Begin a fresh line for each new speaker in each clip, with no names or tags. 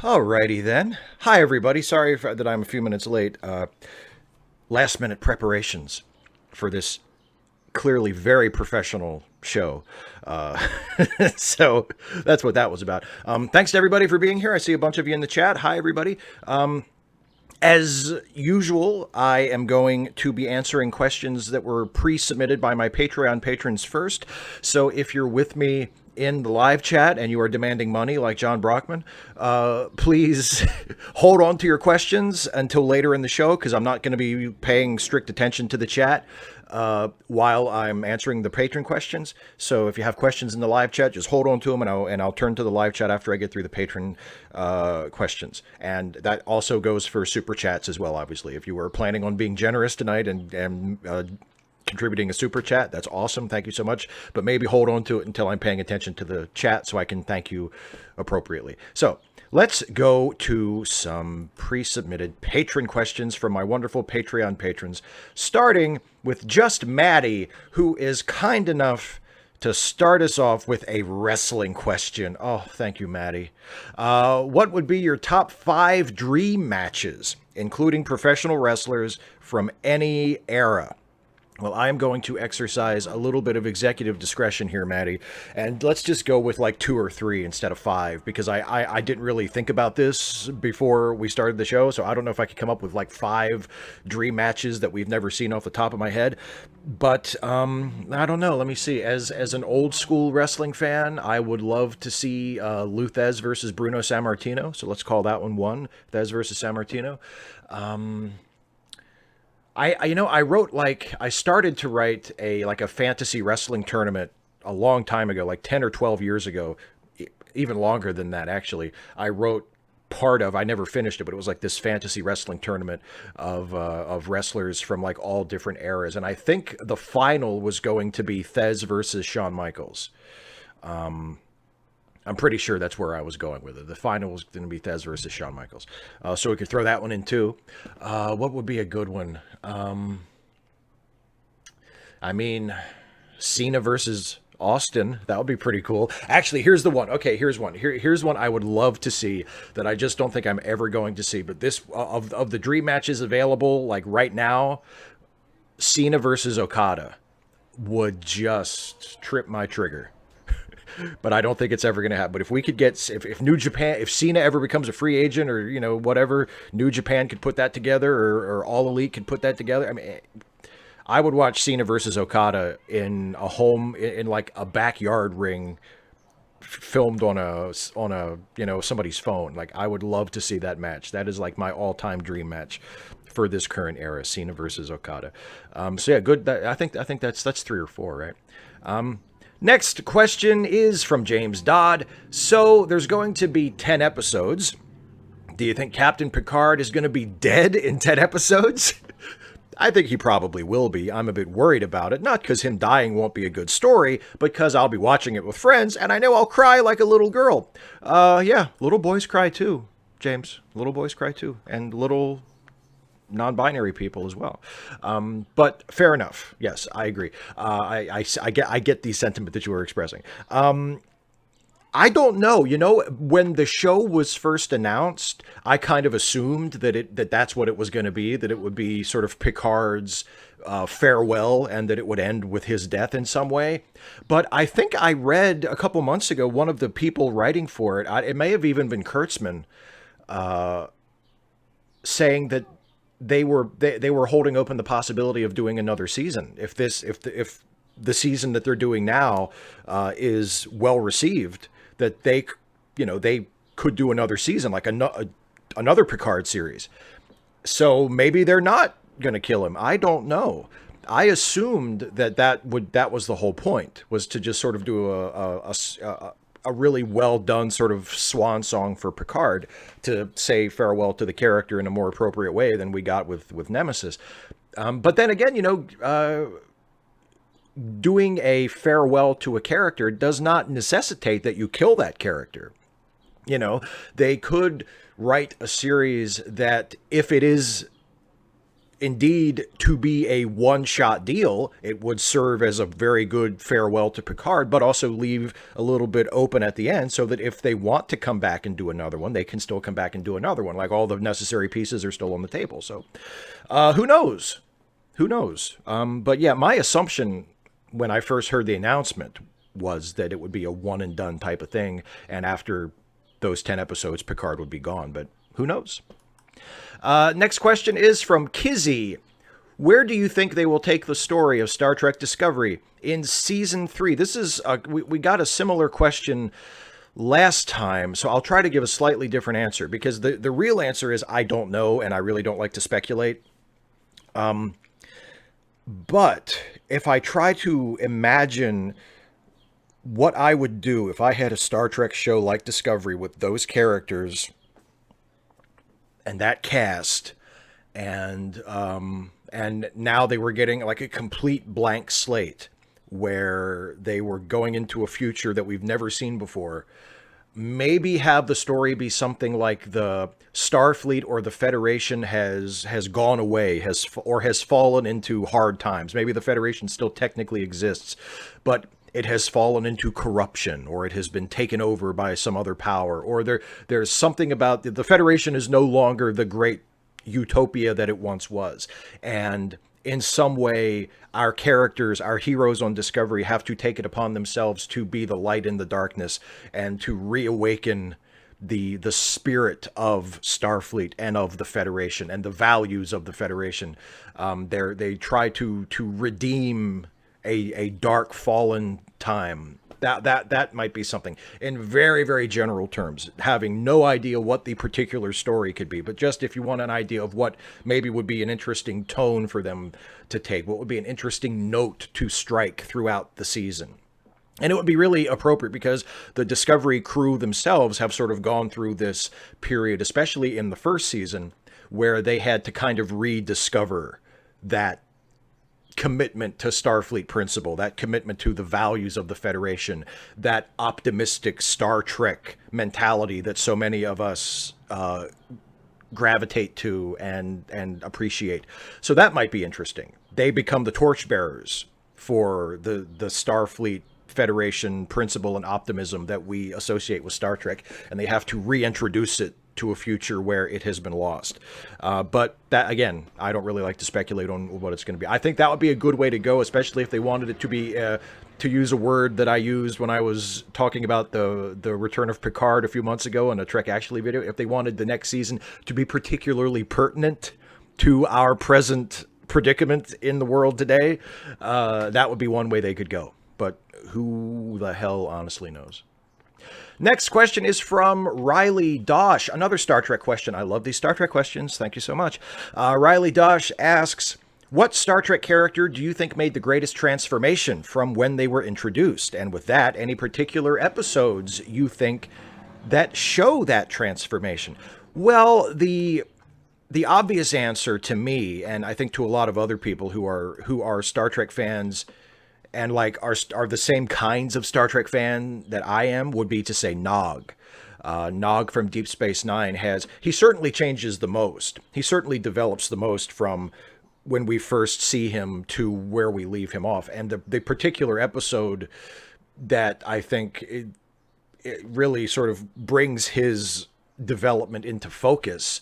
Alrighty then. Hi everybody. Sorry that I'm a few minutes late. Last minute preparations for this clearly very professional show. Uh, so that's what that was about. Thanks to everybody for being here. I see a bunch of you in the chat. Hi everybody. As usual, I am going to be answering questions that were pre-submitted by my Patreon patrons first. So if you're with me in the live chat and you are demanding money like Jon Brockman, please hold on to your questions until later in the show, because I'm not going to be paying strict attention to the chat while I'm answering the patron questions. So if you have questions in the live chat, just hold on to them, and I'll turn to the live chat after I get through the patron questions. And that also goes for super chats as well, obviously. If you were planning on being generous tonight and contributing a super chat, that's awesome. Thank you so much. But maybe hold on to it until I'm paying attention to the chat so I can thank you appropriately. So let's go to some pre-submitted patron questions from my wonderful Patreon patrons, starting with Just Maddie, who is kind enough to start us off with a wrestling question. Oh, thank you, Maddie. What would be your top 5 dream matches, including professional wrestlers from any era? Well, I'm going to exercise a little bit of executive discretion here, Maddie, and let's just go with like 2 or 3 instead of 5, because I didn't really think about this before we started the show, so I don't know if I could come up with like 5 dream matches that we've never seen off the top of my head. But I don't know. Let me see. As an old school wrestling fan, I would love to see Lou Thez versus Bruno Sammartino. So let's call that one. Thez versus Sammartino. I started to write a fantasy wrestling tournament a long time ago, like 10 or 12 years ago, even longer than that, actually. I wrote I never finished it, but it was like this fantasy wrestling tournament of wrestlers from like all different eras. And I think the final was going to be Thez versus Shawn Michaels. I'm pretty sure that's where I was going with it. The final was going to be Thez versus Shawn Michaels. So we could throw that one in too. What would be a good one? Cena versus Austin. That would be pretty cool. Actually, here's the one. Okay, here's one. Here's one I would love to see that I just don't think I'm ever going to see. But this of the dream matches available like right now, Cena versus Okada would just trip my trigger. But I don't think it's ever going to happen. But if we could get, if New Japan, if Cena ever becomes a free agent, or whatever, New Japan could put that together, or All Elite could put that together. I mean, I would watch Cena versus Okada in a home, in like a backyard ring, filmed on a somebody's phone. Like, I would love to see that match. That is like my all-time dream match for this current era, Cena versus Okada. So yeah, good. I think that's 3 or 4, right? Next question is from James Dodd. So there's going to be 10 episodes. Do you think Captain Picard is going to be dead in 10 episodes? I think he probably will be. I'm a bit worried about it. Not because him dying won't be a good story, but because I'll be watching it with friends, and I know I'll cry like a little girl. Yeah, little boys cry too, James. Little boys cry too. And little non-binary people as well. But fair enough. Yes, I agree. I get the sentiment that you were expressing. I don't know. When the show was first announced, I kind of assumed that's what it was going to be, that it would be sort of Picard's farewell, and that it would end with his death in some way. But I think I read a couple months ago, one of the people writing for it, it may have even been Kurtzman, saying that they were holding open the possibility of doing another season. If the season that they're doing now is well received, that they could do another season, like another Picard series. So maybe they're not going to kill him. I don't know. I assumed that was the whole point, was to just sort of do a really well done sort of swan song for Picard, to say farewell to the character in a more appropriate way than we got with Nemesis. But then again, doing a farewell to a character does not necessitate that you kill that character. They could write a series that, if it is indeed to be a one-shot deal, it would serve as a very good farewell to Picard, but also leave a little bit open at the end so that if they want to come back and do another one, they can still come back and do another one. Like all the necessary pieces are still on the table. So who knows? Who knows? But yeah, my assumption when I first heard the announcement was that it would be a one and done type of thing. And after those 10 episodes, Picard would be gone. But who knows? Next question is from Kizzy. Where do you think they will take the story of Star Trek Discovery in season 3? This is we got a similar question last time, so I'll try to give a slightly different answer because the real answer is I don't know, and I really don't like to speculate. But if I try to imagine what I would do if I had a Star Trek show like Discovery with those characters and that cast, and now they were getting like a complete blank slate where they were going into a future that we've never seen before. Maybe have the story be something like the Starfleet or the Federation has gone away, has fallen into hard times. Maybe the Federation still technically exists, but it has fallen into corruption, or it has been taken over by some other power, or there's something about the Federation is no longer the great utopia that it once was. And in some way, our characters, our heroes on Discovery have to take it upon themselves to be the light in the darkness and to reawaken the spirit of Starfleet and of the Federation and the values of the Federation. They try to redeem a dark fallen time. That might be something in very, very general terms, having no idea what the particular story could be. But just if you want an idea of what maybe would be an interesting tone for them to take, what would be an interesting note to strike throughout the season. And it would be really appropriate because the Discovery crew themselves have sort of gone through this period, especially in the first season, where they had to kind of rediscover that commitment to Starfleet principle, that commitment to the values of the Federation, that optimistic Star Trek mentality that so many of us gravitate to and appreciate. So that might be interesting. They become the torchbearers for the Starfleet Federation principle and optimism that we associate with Star Trek, and they have to reintroduce it to a future where it has been lost. But that, again, I don't really like to speculate on what it's going to be. I think that would be a good way to go, especially if they wanted it to be, to use a word that I used when I was talking about the return of Picard a few months ago in a Trek Actually video. If they wanted the next season to be particularly pertinent to our present predicament in the world today, that would be one way they could go. But who the hell honestly knows? Next question is from Riley Dosh. Another Star Trek question. I love these Star Trek questions. Thank you so much. Riley Dosh asks, what Star Trek character do you think made the greatest transformation from when they were introduced? And with that, any particular episodes you think that show that transformation? Well, the obvious answer to me, and I think to a lot of other people who are Star Trek fans and like are the same kinds of Star Trek fan that I am, would be to say Nog. Nog from Deep Space Nine he certainly changes the most. He certainly develops the most from when we first see him to where we leave him off. And the particular episode that I think it really sort of brings his development into focus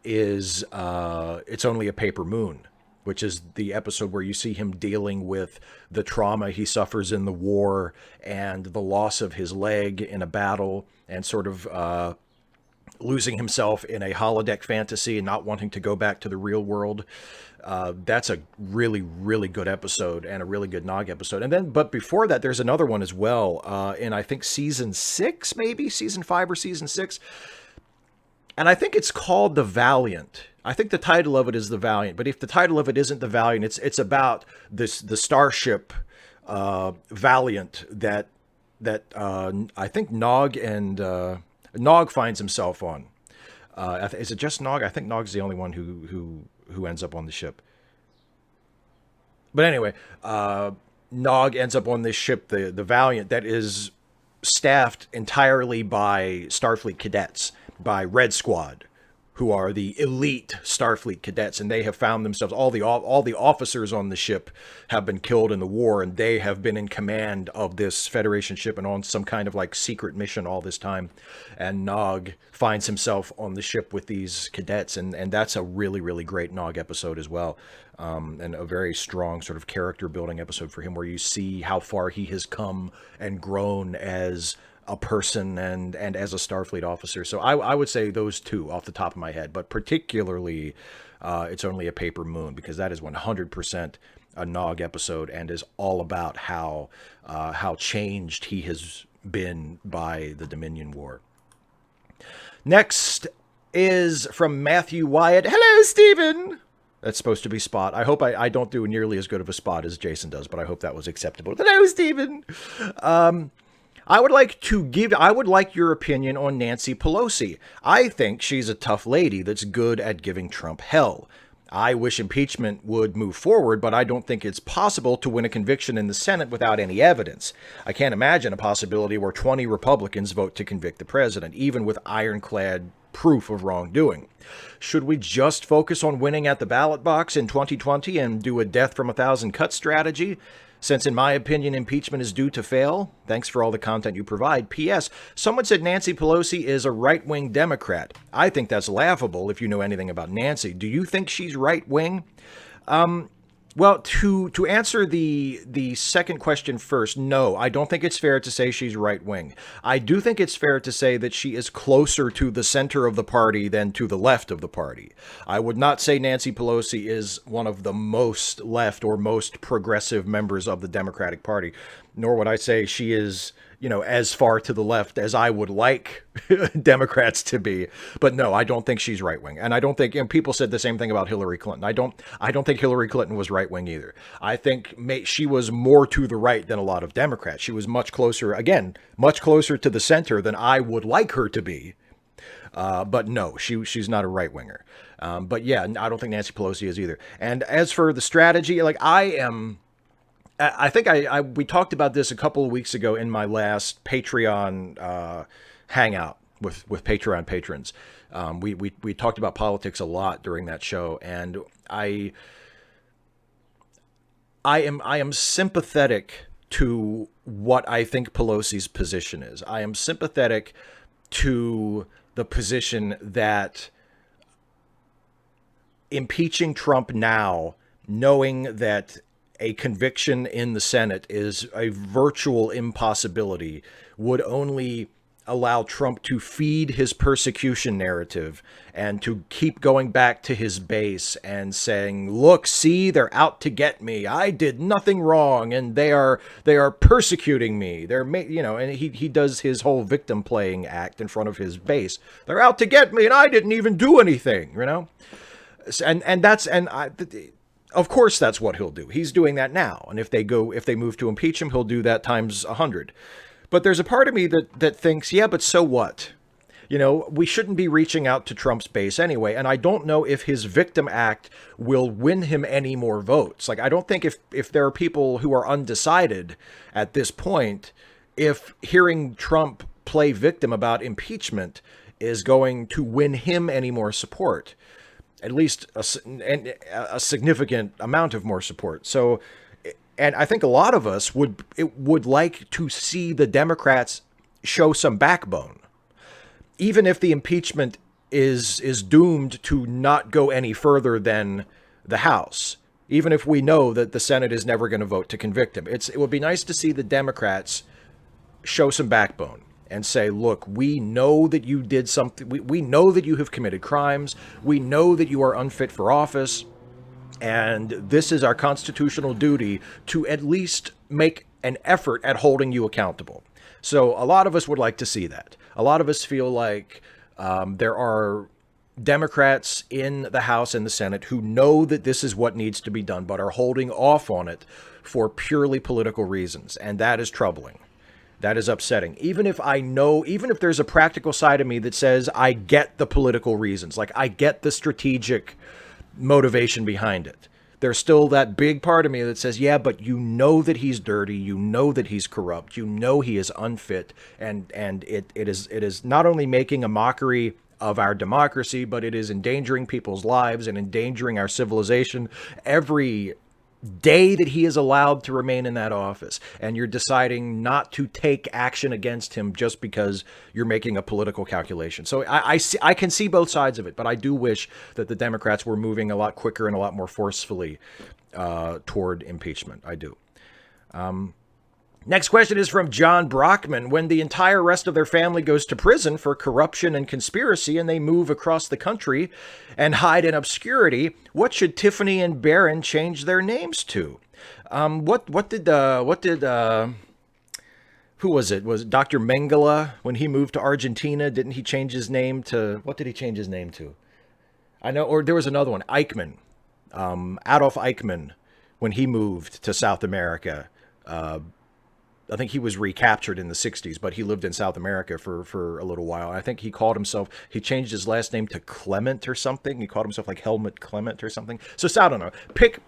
is It's Only a Paper Moon, which is the episode where you see him dealing with the trauma he suffers in the war and the loss of his leg in a battle and sort of losing himself in a holodeck fantasy and not wanting to go back to the real world. That's a really, really good episode and a really good Nog episode. And then, but before that, there's another one as well in I think season 6, maybe season 5 or season 6. And I think it's called The Valiant. I think the title of it is The Valiant, but if the title of it isn't The Valiant, it's about the starship Valiant that I think Nog finds himself on. Is it just Nog? I think Nog's the only one who ends up on the ship. But anyway, Nog ends up on this ship, the Valiant, that is staffed entirely by Starfleet cadets, by Red Squad, who are the elite Starfleet cadets, and they have found themselves, all the officers on the ship have been killed in the war, and they have been in command of this Federation ship and on some kind of like secret mission all this time. And Nog finds himself on the ship with these cadets, and that's a really, really great Nog episode as well. And a very strong sort of character building episode for him, where you see how far he has come and grown as a person and as a Starfleet officer. So I would say those two off the top of my head, but particularly It's Only a Paper Moon, because that is 100% a Nog episode and is all about how changed he has been by the Dominion War. Next is from Matthew Wyatt. Hello, Stephen. That's supposed to be Spot. I hope I don't do nearly as good of a Spot as Jason does, but I hope that was acceptable. Hello, Stephen. I would like your opinion on Nancy Pelosi. I think she's a tough lady that's good at giving Trump hell. I wish impeachment would move forward, but I don't think it's possible to win a conviction in the Senate without any evidence. I can't imagine a possibility where 20 Republicans vote to convict the president, even with ironclad proof of wrongdoing. Should we just focus on winning at the ballot box in 2020 and do a death from 1,000 cuts strategy? Since, in my opinion, impeachment is due to fail. Thanks for all the content you provide. P.S. Someone said Nancy Pelosi is a right-wing Democrat. I think that's laughable if you know anything about Nancy. Do you think she's right-wing? Well, to answer the second question first, no, I don't think it's fair to say she's right-wing. I do think it's fair to say that she is closer to the center of the party than to the left of the party. I would not say Nancy Pelosi is one of the most left or most progressive members of the Democratic Party, nor would I say she is, as far to the left as I would like Democrats to be. But no, I don't think she's right wing. And I don't think, people said the same thing about Hillary Clinton. I don't think Hillary Clinton was right wing either. I think she was more to the right than a lot of Democrats. She was much closer to the center than I would like her to be. But no, she's not a right winger. But yeah, I don't think Nancy Pelosi is either. And as for the strategy, I think we talked about this a couple of weeks ago in my last Patreon hangout with Patreon patrons. We talked about politics a lot during that show, and I am sympathetic to what I think Pelosi's position is. I am sympathetic to the position that impeaching Trump now, knowing that a conviction in the Senate is a virtual impossibility, would only allow Trump to feed his persecution narrative and to keep going back to his base and saying, look, see, they're out to get me. I did nothing wrong, and they are persecuting me. And he does his whole victim playing act in front of his base. They're out to get me, and I didn't even do anything, Of course, that's what he'll do. He's doing that now. And if they move to impeach him, he'll do that times 100. But there's a part of me that thinks, yeah, but so what? We shouldn't be reaching out to Trump's base anyway. And I don't know if his victim act will win him any more votes. I don't think if there are people who are undecided at this point, if hearing Trump play victim about impeachment is going to win him any more support. At least a significant amount of more support. So, and I think a lot of us would like to see the Democrats show some backbone, even if the impeachment is doomed to not go any further than the House. Even if we know that the Senate is never going to vote to convict him, it would be nice to see the Democrats show some backbone and say, look, we know that you did something. We know that you have committed crimes. We know that you are unfit for office. And this is our constitutional duty to at least make an effort at holding you accountable. So a lot of us would like to see that. A lot of us feel like there are Democrats in the House and the Senate who know that this is what needs to be done, but are holding off on it for purely political reasons. And that is troubling. That is upsetting. Even if there's a practical side of me that says I get the political reasons, I get the strategic motivation behind it, there's still that big part of me that says, yeah, but you know that he's dirty, you know that he's corrupt, you know he is unfit, and it is not only making a mockery of our democracy, but it is endangering people's lives and endangering our civilization every day that he is allowed to remain in that office. And you're deciding not to take action against him just because you're making a political calculation. So I can see both sides of it, but I do wish that the Democrats were moving a lot quicker and a lot more forcefully toward impeachment. I do. Next question is from Jon Brockman. When the entire rest of their family goes to prison for corruption and conspiracy and they move across the country and hide in obscurity, what should Tiffany and Barron change their names to? What did who was it? Was it Dr. Mengele when he moved to Argentina? Didn't he change his name to, what did he change his name to? I know, or there was another one, Eichmann, Adolf Eichmann, when he moved to South America. I think he was recaptured in the 60s, but he lived in South America for a little while. I think he changed his last name to Clement or something. He called himself like Helmut Clement or something. So I don't know.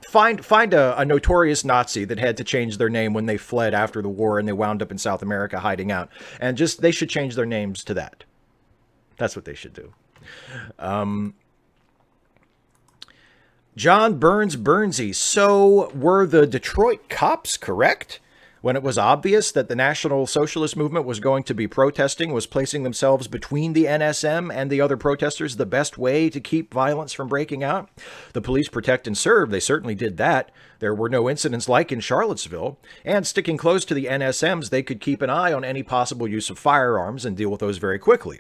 Find a notorious Nazi that had to change their name when they fled after the war and they wound up in South America hiding out. And they should change their names to that. That's what they should do. John Burnsy. So were the Detroit cops correct? When it was obvious that the National Socialist Movement was going to be protesting, was placing themselves between the NSM and the other protesters the best way to keep violence from breaking out? The police protect and serve. They certainly did that. There were no incidents like in Charlottesville. And sticking close to the NSMs, they could keep an eye on any possible use of firearms and deal with those very quickly.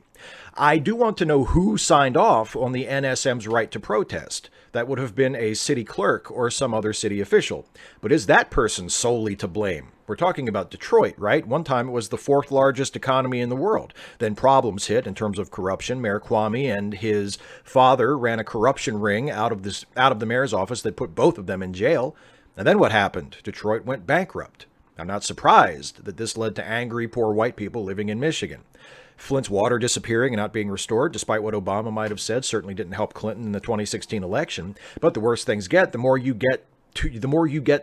I do want to know who signed off on the NSM's right to protest. That would have been a city clerk or some other city official. But is that person solely to blame? We're talking about Detroit, right? One time it was the fourth largest economy in the world. Then problems hit in terms of corruption. Mayor Kwame and his father ran a corruption ring out of the mayor's office that put both of them in jail. And then what happened? Detroit went bankrupt. I'm not surprised that this led to angry, poor white people living in Michigan. Flint's water disappearing and not being restored, despite what Obama might have said, certainly didn't help Clinton in the 2016 election. But the worse things get, the more you get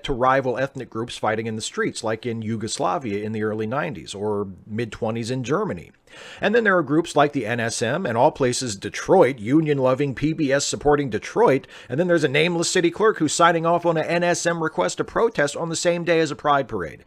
to rival ethnic groups fighting in the streets, like in Yugoslavia in the early 90s or mid-20s in Germany. And then there are groups like the NSM and all places Detroit, union-loving PBS supporting Detroit. And then there's a nameless city clerk who's signing off on an NSM request to protest on the same day as a pride parade.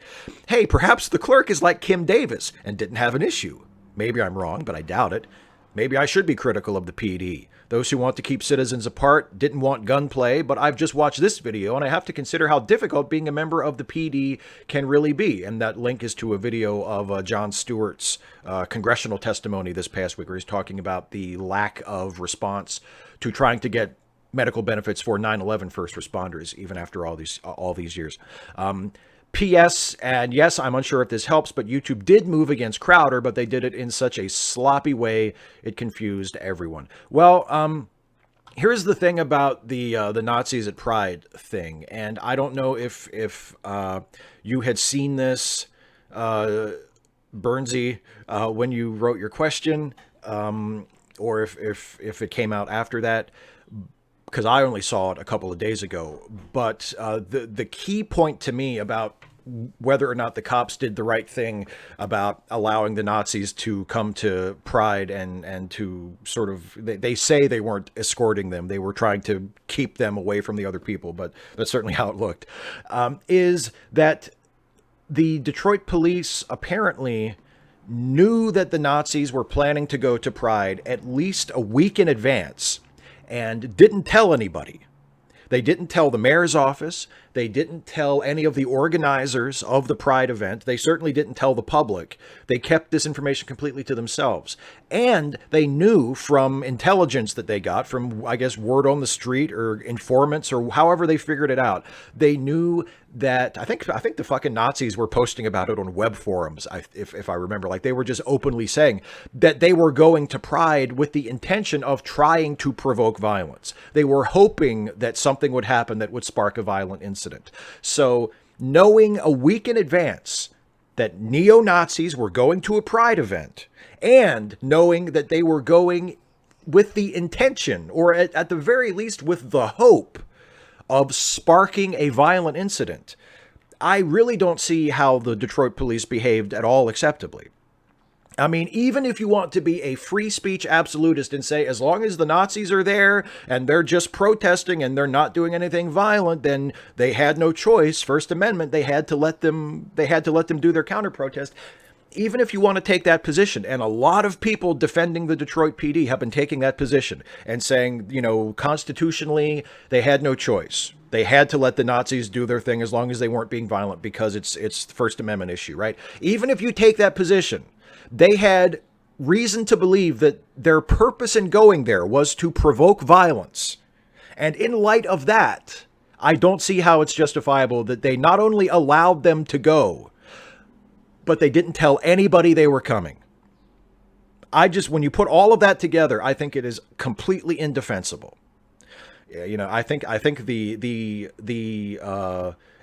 Hey, perhaps the clerk is like Kim Davis and didn't have an issue. Maybe I'm wrong, but I doubt it. Maybe I should be critical of the PD. Those who want to keep citizens apart didn't want gunplay, but I've just watched this video and I have to consider how difficult being a member of the PD can really be. And that link is to a video of Jon Stewart's congressional testimony this past week, where he's talking about the lack of response to trying to get medical benefits for 9/11 first responders, even after all these years. P.S. And yes, I'm unsure if this helps, but YouTube did move against Crowder, but they did it in such a sloppy way it confused everyone. Well, here's the thing about the Nazis at Pride thing, and I don't know if you had seen this, Burnsy, when you wrote your question, or if it came out after that, because I only saw it a couple of days ago. But the key point to me about whether or not the cops did the right thing about allowing the Nazis to come to Pride and to sort of, they say they weren't escorting them. They were trying to keep them away from the other people, but that's certainly how it looked, is that the Detroit police apparently knew that the Nazis were planning to go to Pride at least a week in advance and didn't tell anybody. They didn't tell the mayor's office. They didn't tell any of the organizers of the Pride event. They certainly didn't tell the public. They kept this information completely to themselves. And they knew from intelligence that they got from, I guess, word on the street or informants or however they figured it out. They knew that, I think the fucking Nazis were posting about it on web forums, if I remember. Like, they were just openly saying that they were going to Pride with the intention of trying to provoke violence. They were hoping that something would happen that would spark a violent incident. So knowing a week in advance that neo-Nazis were going to a Pride event, and knowing that they were going with the intention, or at the very least with the hope, of sparking a violent incident, I really don't see how the Detroit police behaved at all acceptably. I mean, even if you want to be a free speech absolutist and say, as long as the Nazis are there and they're just protesting and they're not doing anything violent, then they had no choice. First Amendment, they had to let them do their counter protest. Even if you want to take that position, and a lot of people defending the Detroit PD have been taking that position and saying, constitutionally, they had no choice. They had to let the Nazis do their thing as long as they weren't being violent because it's the First Amendment issue, right? Even if you take that position, they had reason to believe that their purpose in going there was to provoke violence. And in light of that, I don't see how it's justifiable that they not only allowed them to go, but they didn't tell anybody they were coming. When you put all of that together, I think it is completely indefensible. I think the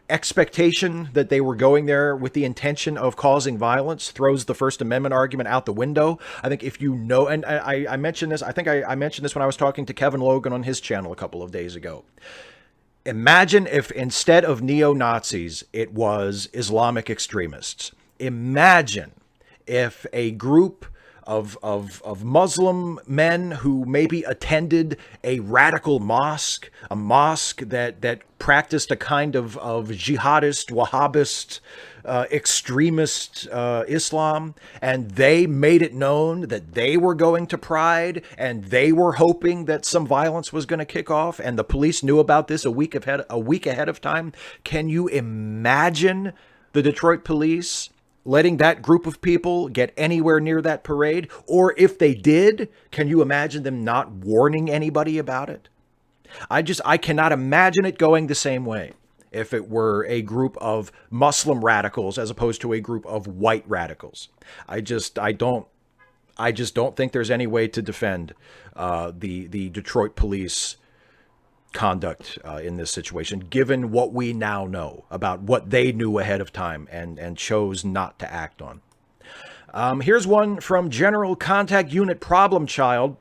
expectation that they were going there with the intention of causing violence throws the First Amendment argument out the window. I think if you know, and I mentioned this, I think I mentioned this when I was talking to Kevin Logan on his channel a couple of days ago. Imagine if instead of neo-Nazis, it was Islamic extremists. Imagine if a group of Muslim men who maybe attended a radical mosque, a mosque that practiced a kind of jihadist, Wahhabist, extremist Islam, and they made it known that they were going to Pride and they were hoping that some violence was going to kick off, and the police knew about this a week ahead of time. Can you imagine the Detroit police letting that group of people get anywhere near that parade? Or if they did, can you imagine them not warning anybody about it? I cannot imagine it going the same way if it were a group of Muslim radicals as opposed to a group of white radicals. I just don't think there's any way to defend the Detroit police conduct in this situation, given what we now know about what they knew ahead of time and chose not to act on. Here's one from General Contact Unit Problem Child.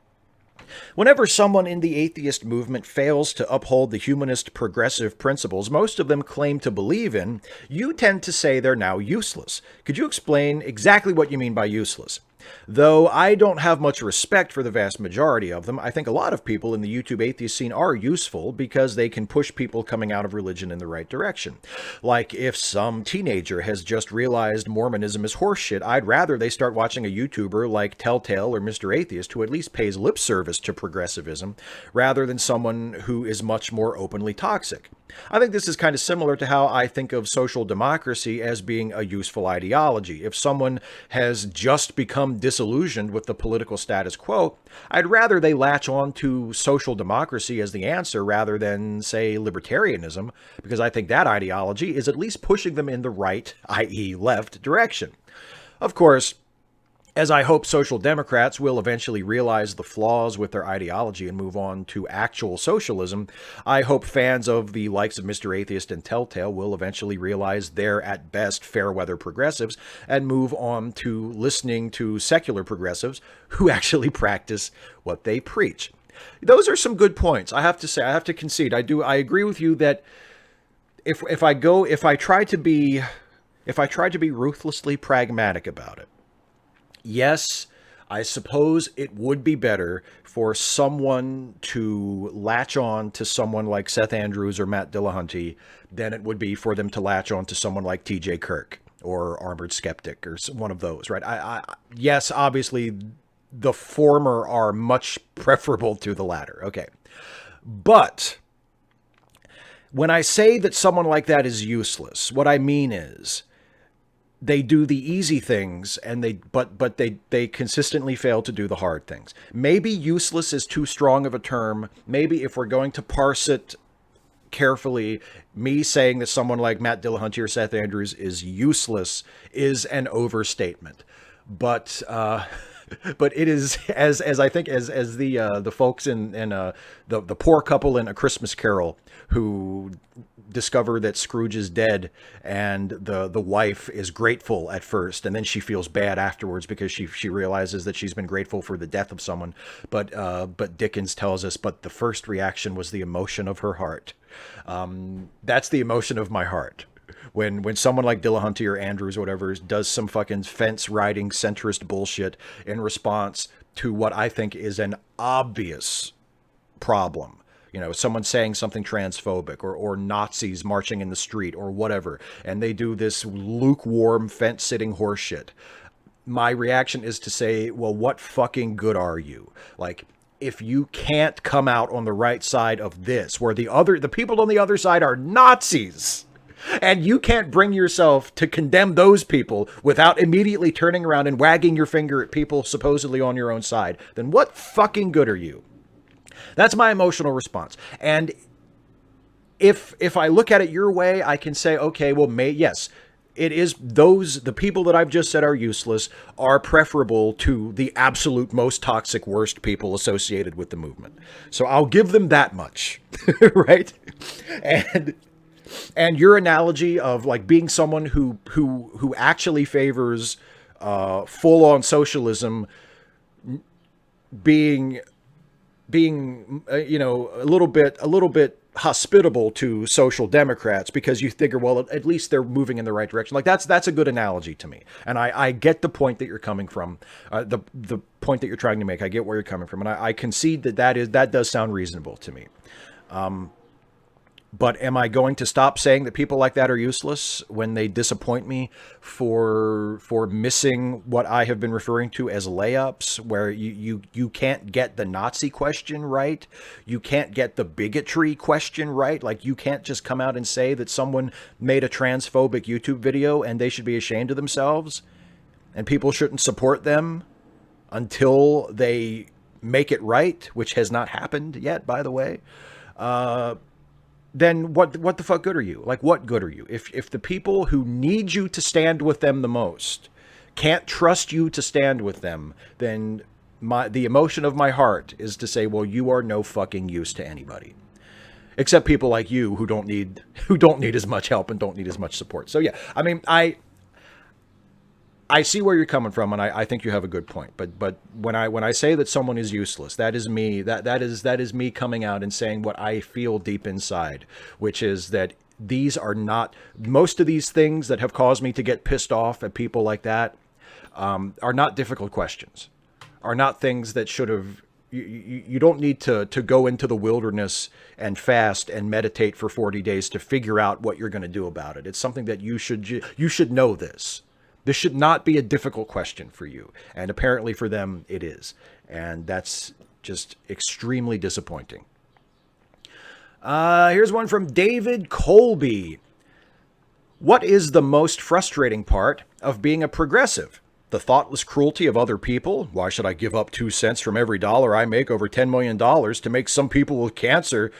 Whenever someone in the atheist movement fails to uphold the humanist progressive principles most of them claim to believe in, you tend to say they're now useless. Could you explain exactly what you mean by useless? Though I don't have much respect for the vast majority of them, I think a lot of people in the YouTube atheist scene are useful because they can push people coming out of religion in the right direction. Like if some teenager has just realized Mormonism is horseshit, I'd rather they start watching a YouTuber like Telltale or Mr. Atheist who at least pays lip service to progressivism rather than someone who is much more openly toxic. I think this is kind of similar to how I think of social democracy as being a useful ideology. If someone has just become disillusioned with the political status quo, I'd rather they latch on to social democracy as the answer rather than, say, libertarianism, because I think that ideology is at least pushing them in the right, i.e. left, direction. Of course, as I hope social democrats will eventually realize the flaws with their ideology and move on to actual socialism, I hope fans of the likes of Mr. Atheist and Telltale will eventually realize they're at best fair weather progressives and move on to listening to secular progressives who actually practice what they preach. Those are some good points. I have to say, I have to concede. I agree with you that if I try to be ruthlessly pragmatic about it, yes, I suppose it would be better for someone to latch on to someone like Seth Andrews or Matt Dillahunty than it would be for them to latch on to someone like TJ Kirk or Armored Skeptic or one of those, right? Yes, obviously the former are much preferable to the latter. Okay. But when I say that someone like that is useless, what I mean is they do the easy things and they consistently fail to do the hard things. Maybe useless is too strong of a term. Maybe if we're going to parse it carefully, me saying that someone like Matt Dillahunty or Seth Andrews is useless is an overstatement. But it is as I think as the folks in the poor couple in A Christmas Carol who discover that Scrooge is dead and the wife is grateful at first and then she feels bad afterwards because she realizes that she's been grateful for the death of someone, but Dickens tells us but the first reaction was the emotion of her heart. That's the emotion of my heart when someone like Dillahunty or Andrews or whatever does some fucking fence riding centrist bullshit in response to what I think is an obvious problem. Someone saying something transphobic or Nazis marching in the street or whatever, and they do this lukewarm fence sitting horse shit. My reaction is to say, well, what fucking good are you? Like, if you can't come out on the right side of this, where the people on the other side are Nazis, and you can't bring yourself to condemn those people without immediately turning around and wagging your finger at people supposedly on your own side, then what fucking good are you? That's my emotional response. And if I look at it your way, I can say, okay, well, yes, it is the people that I've just said are useless are preferable to the absolute most toxic, worst people associated with the movement. So I'll give them that much, right? And your analogy of like being someone who actually favors full-on socialism, being a little bit hospitable to social democrats because you figure, well, at least they're moving in the right direction. Like that's a good analogy to me. And I get the point that you're coming from, the point that you're trying to make. I get where you're coming from. And I concede that does sound reasonable to me. But am I going to stop saying that people like that are useless when they disappoint me for missing what I have been referring to as layups, where you can't get the Nazi question right, you can't get the bigotry question right, like you can't just come out and say that someone made a transphobic YouTube video and they should be ashamed of themselves and people shouldn't support them until they make it right, which has not happened yet, by the way. Then what the fuck good are you? Like, what good are you? If the people who need you to stand with them the most can't trust you to stand with them, then the emotion of my heart is to say, well, you are no fucking use to anybody. Except people like you who don't need as much help and don't need as much support. So yeah, I mean, I see where you're coming from, and I think you have a good point. But when I say that someone is useless, that is me. That is me coming out and saying what I feel deep inside, which is that these are not, most of these things that have caused me to get pissed off at people like that are not difficult questions, are not things that should have. You don't need to go into the wilderness and fast and meditate for 40 days to figure out what you're going to do about it. It's something that you should know this. This should not be a difficult question for you. And apparently for them, it is. And that's just extremely disappointing. Here's one from David Colby. What is the most frustrating part of being a progressive? The thoughtless cruelty of other people? Why should I give up 2 cents from every dollar I make over $10 million to make some people with cancer,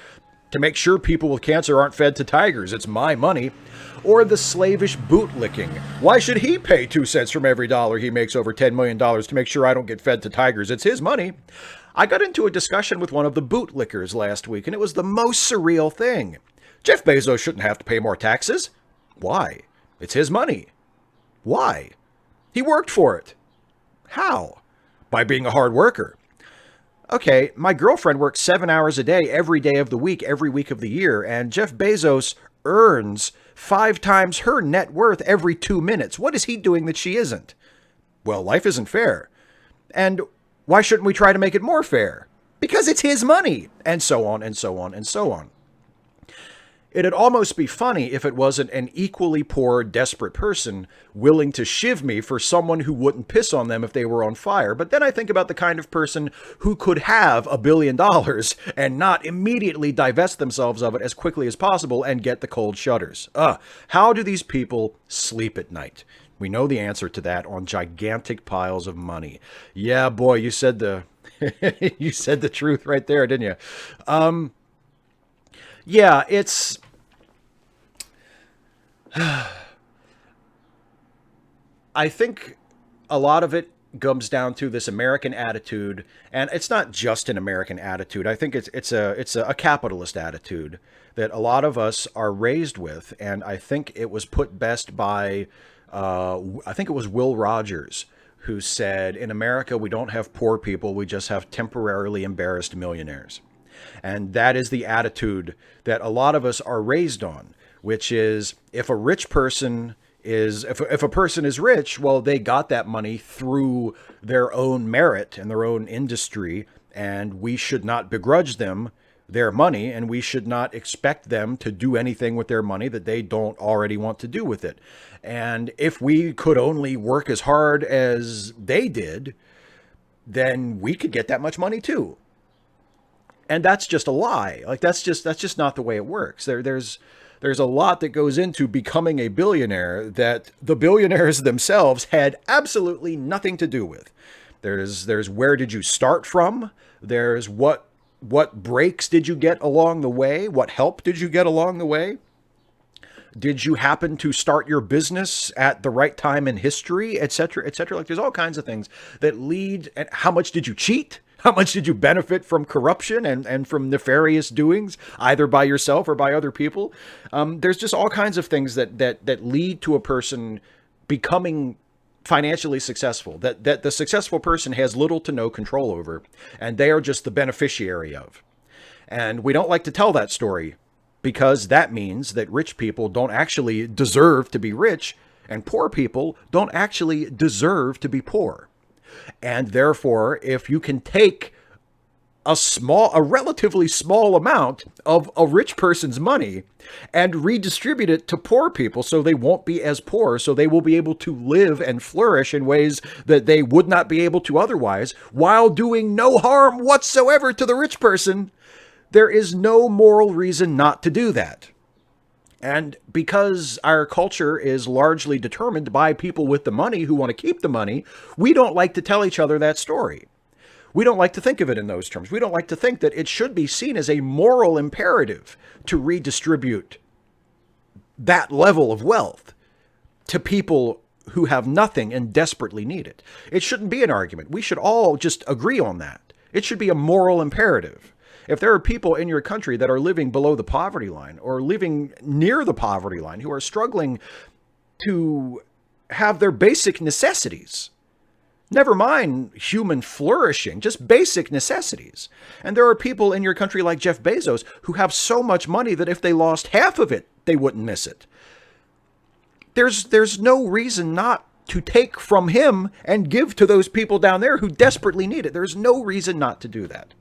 to make sure people with cancer aren't fed to tigers? It's my money. Or the slavish bootlicking. Why should he pay 2 cents from every dollar he makes over $10 million to make sure I don't get fed to tigers? It's his money. I got into a discussion with one of the bootlickers last week, and it was the most surreal thing. Jeff Bezos shouldn't have to pay more taxes. Why? It's his money. Why? He worked for it. How? By being a hard worker. Okay, my girlfriend works 7 hours a day, every day of the week, every week of the year, and Jeff Bezos earns 5 times her net worth every 2 minutes. What is he doing that she isn't? Well, life isn't fair. And why shouldn't we try to make it more fair? Because it's his money. And so on, and so on, and so on. It'd almost be funny if it wasn't an equally poor, desperate person willing to shiv me for someone who wouldn't piss on them if they were on fire. But then I think about the kind of person who could have $1 billion and not immediately divest themselves of it as quickly as possible and get the cold shudders. How do these people sleep at night? We know the answer to that on gigantic piles of money. Yeah, boy, you said the you said the truth right there, didn't you? Yeah, it's... I think a lot of it comes down to this American attitude, and it's not just an American attitude. I think it's a capitalist attitude that a lot of us are raised with, and I think it was put best by, I think it was Will Rogers, who said, in America, we don't have poor people, we just have temporarily embarrassed millionaires. And that is the attitude that a lot of us are raised on. which is if a rich person is, if a person is rich, well, they got that money through their own merit and their own industry, and we should not begrudge them their money, and we should not expect them to do anything with their money that they don't already want to do with it. And if we could only work as hard as they did, then we could get that much money too. And that's just a lie. Like that's just not the way it works. There's a lot that goes into becoming a billionaire that the billionaires themselves had absolutely nothing to do with. There's where did you start from? There's what breaks did you get along the way? What help did you get along the way? Did you happen to start your business at the right time in history, et cetera, et cetera? Like there's all kinds of things that lead. And how much did you cheat? How much did you benefit from corruption and from nefarious doings, either by yourself or by other people? There's just all kinds of things that lead to a person becoming financially successful, that the successful person has little to no control over, and they are just the beneficiary of. And we don't like to tell that story because that means that rich people don't actually deserve to be rich, and poor people don't actually deserve to be poor. And therefore, if you can take a relatively small amount of a rich person's money and redistribute it to poor people so they won't be as poor, so they will be able to live and flourish in ways that they would not be able to otherwise, while doing no harm whatsoever to the rich person, there is no moral reason not to do that. And because our culture is largely determined by people with the money who want to keep the money, we don't like to tell each other that story. We don't like to think of it in those terms. We don't like to think that it should be seen as a moral imperative to redistribute that level of wealth to people who have nothing and desperately need it. It shouldn't be an argument. We should all just agree on that. It should be a moral imperative. If there are people in your country that are living below the poverty line or living near the poverty line who are struggling to have their basic necessities, never mind human flourishing, just basic necessities. And there are people in your country like Jeff Bezos who have so much money that if they lost half of it, they wouldn't miss it. There's no reason not to take from him and give to those people down there who desperately need it. There's no reason not to do that.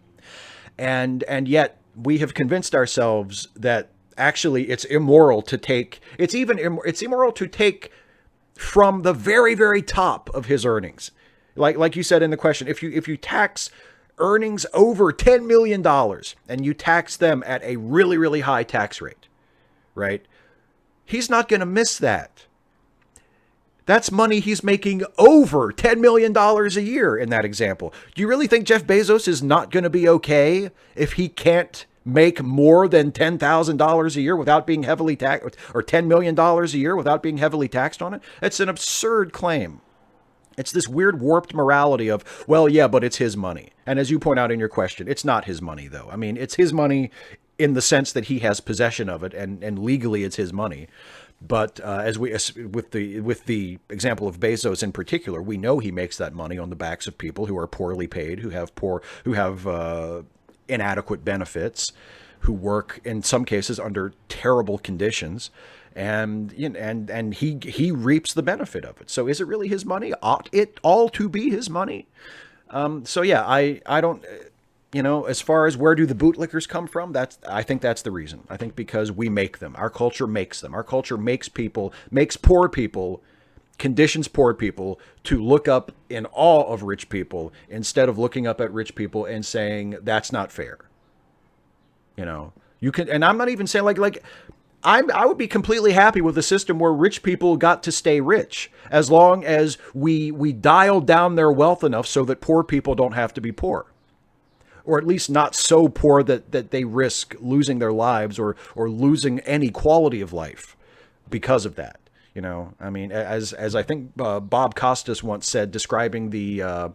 And yet we have convinced ourselves that actually it's immoral to take, it's immoral to take from the very, very top of his earnings. Like you said in the question, if you tax earnings over $10 million and you tax them at a really, really high tax rate, right? He's not going to miss that. That's money he's making over $10 million a year in that example. Do you really think Jeff Bezos is not going to be okay if he can't make more than $10,000 a year without being heavily taxed, or $10 million a year without being heavily taxed on it? It's an absurd claim. It's this weird warped morality of, well, yeah, but it's his money. And as you point out in your question, it's not his money, though. I mean, it's his money in the sense that he has possession of it, and legally it's his money. But with the example of Bezos in particular, we know he makes that money on the backs of people who are poorly paid, who have inadequate benefits, who work in some cases under terrible conditions, and he reaps the benefit of it. So is it really his money? Ought it all to be his money? So yeah, I don't. As far as where do the bootlickers come from, I think that's the reason. I think because we make them. Our culture makes them. Our culture makes poor people, conditions poor people to look up in awe of rich people instead of looking up at rich people and saying, that's not fair. You can, and I'm not even saying I would be completely happy with a system where rich people got to stay rich as long as we dial down their wealth enough so that poor people don't have to be poor. Or at least not so poor that they risk losing their lives or losing any quality of life because of that. I mean, as I think Bob Costas once said, describing the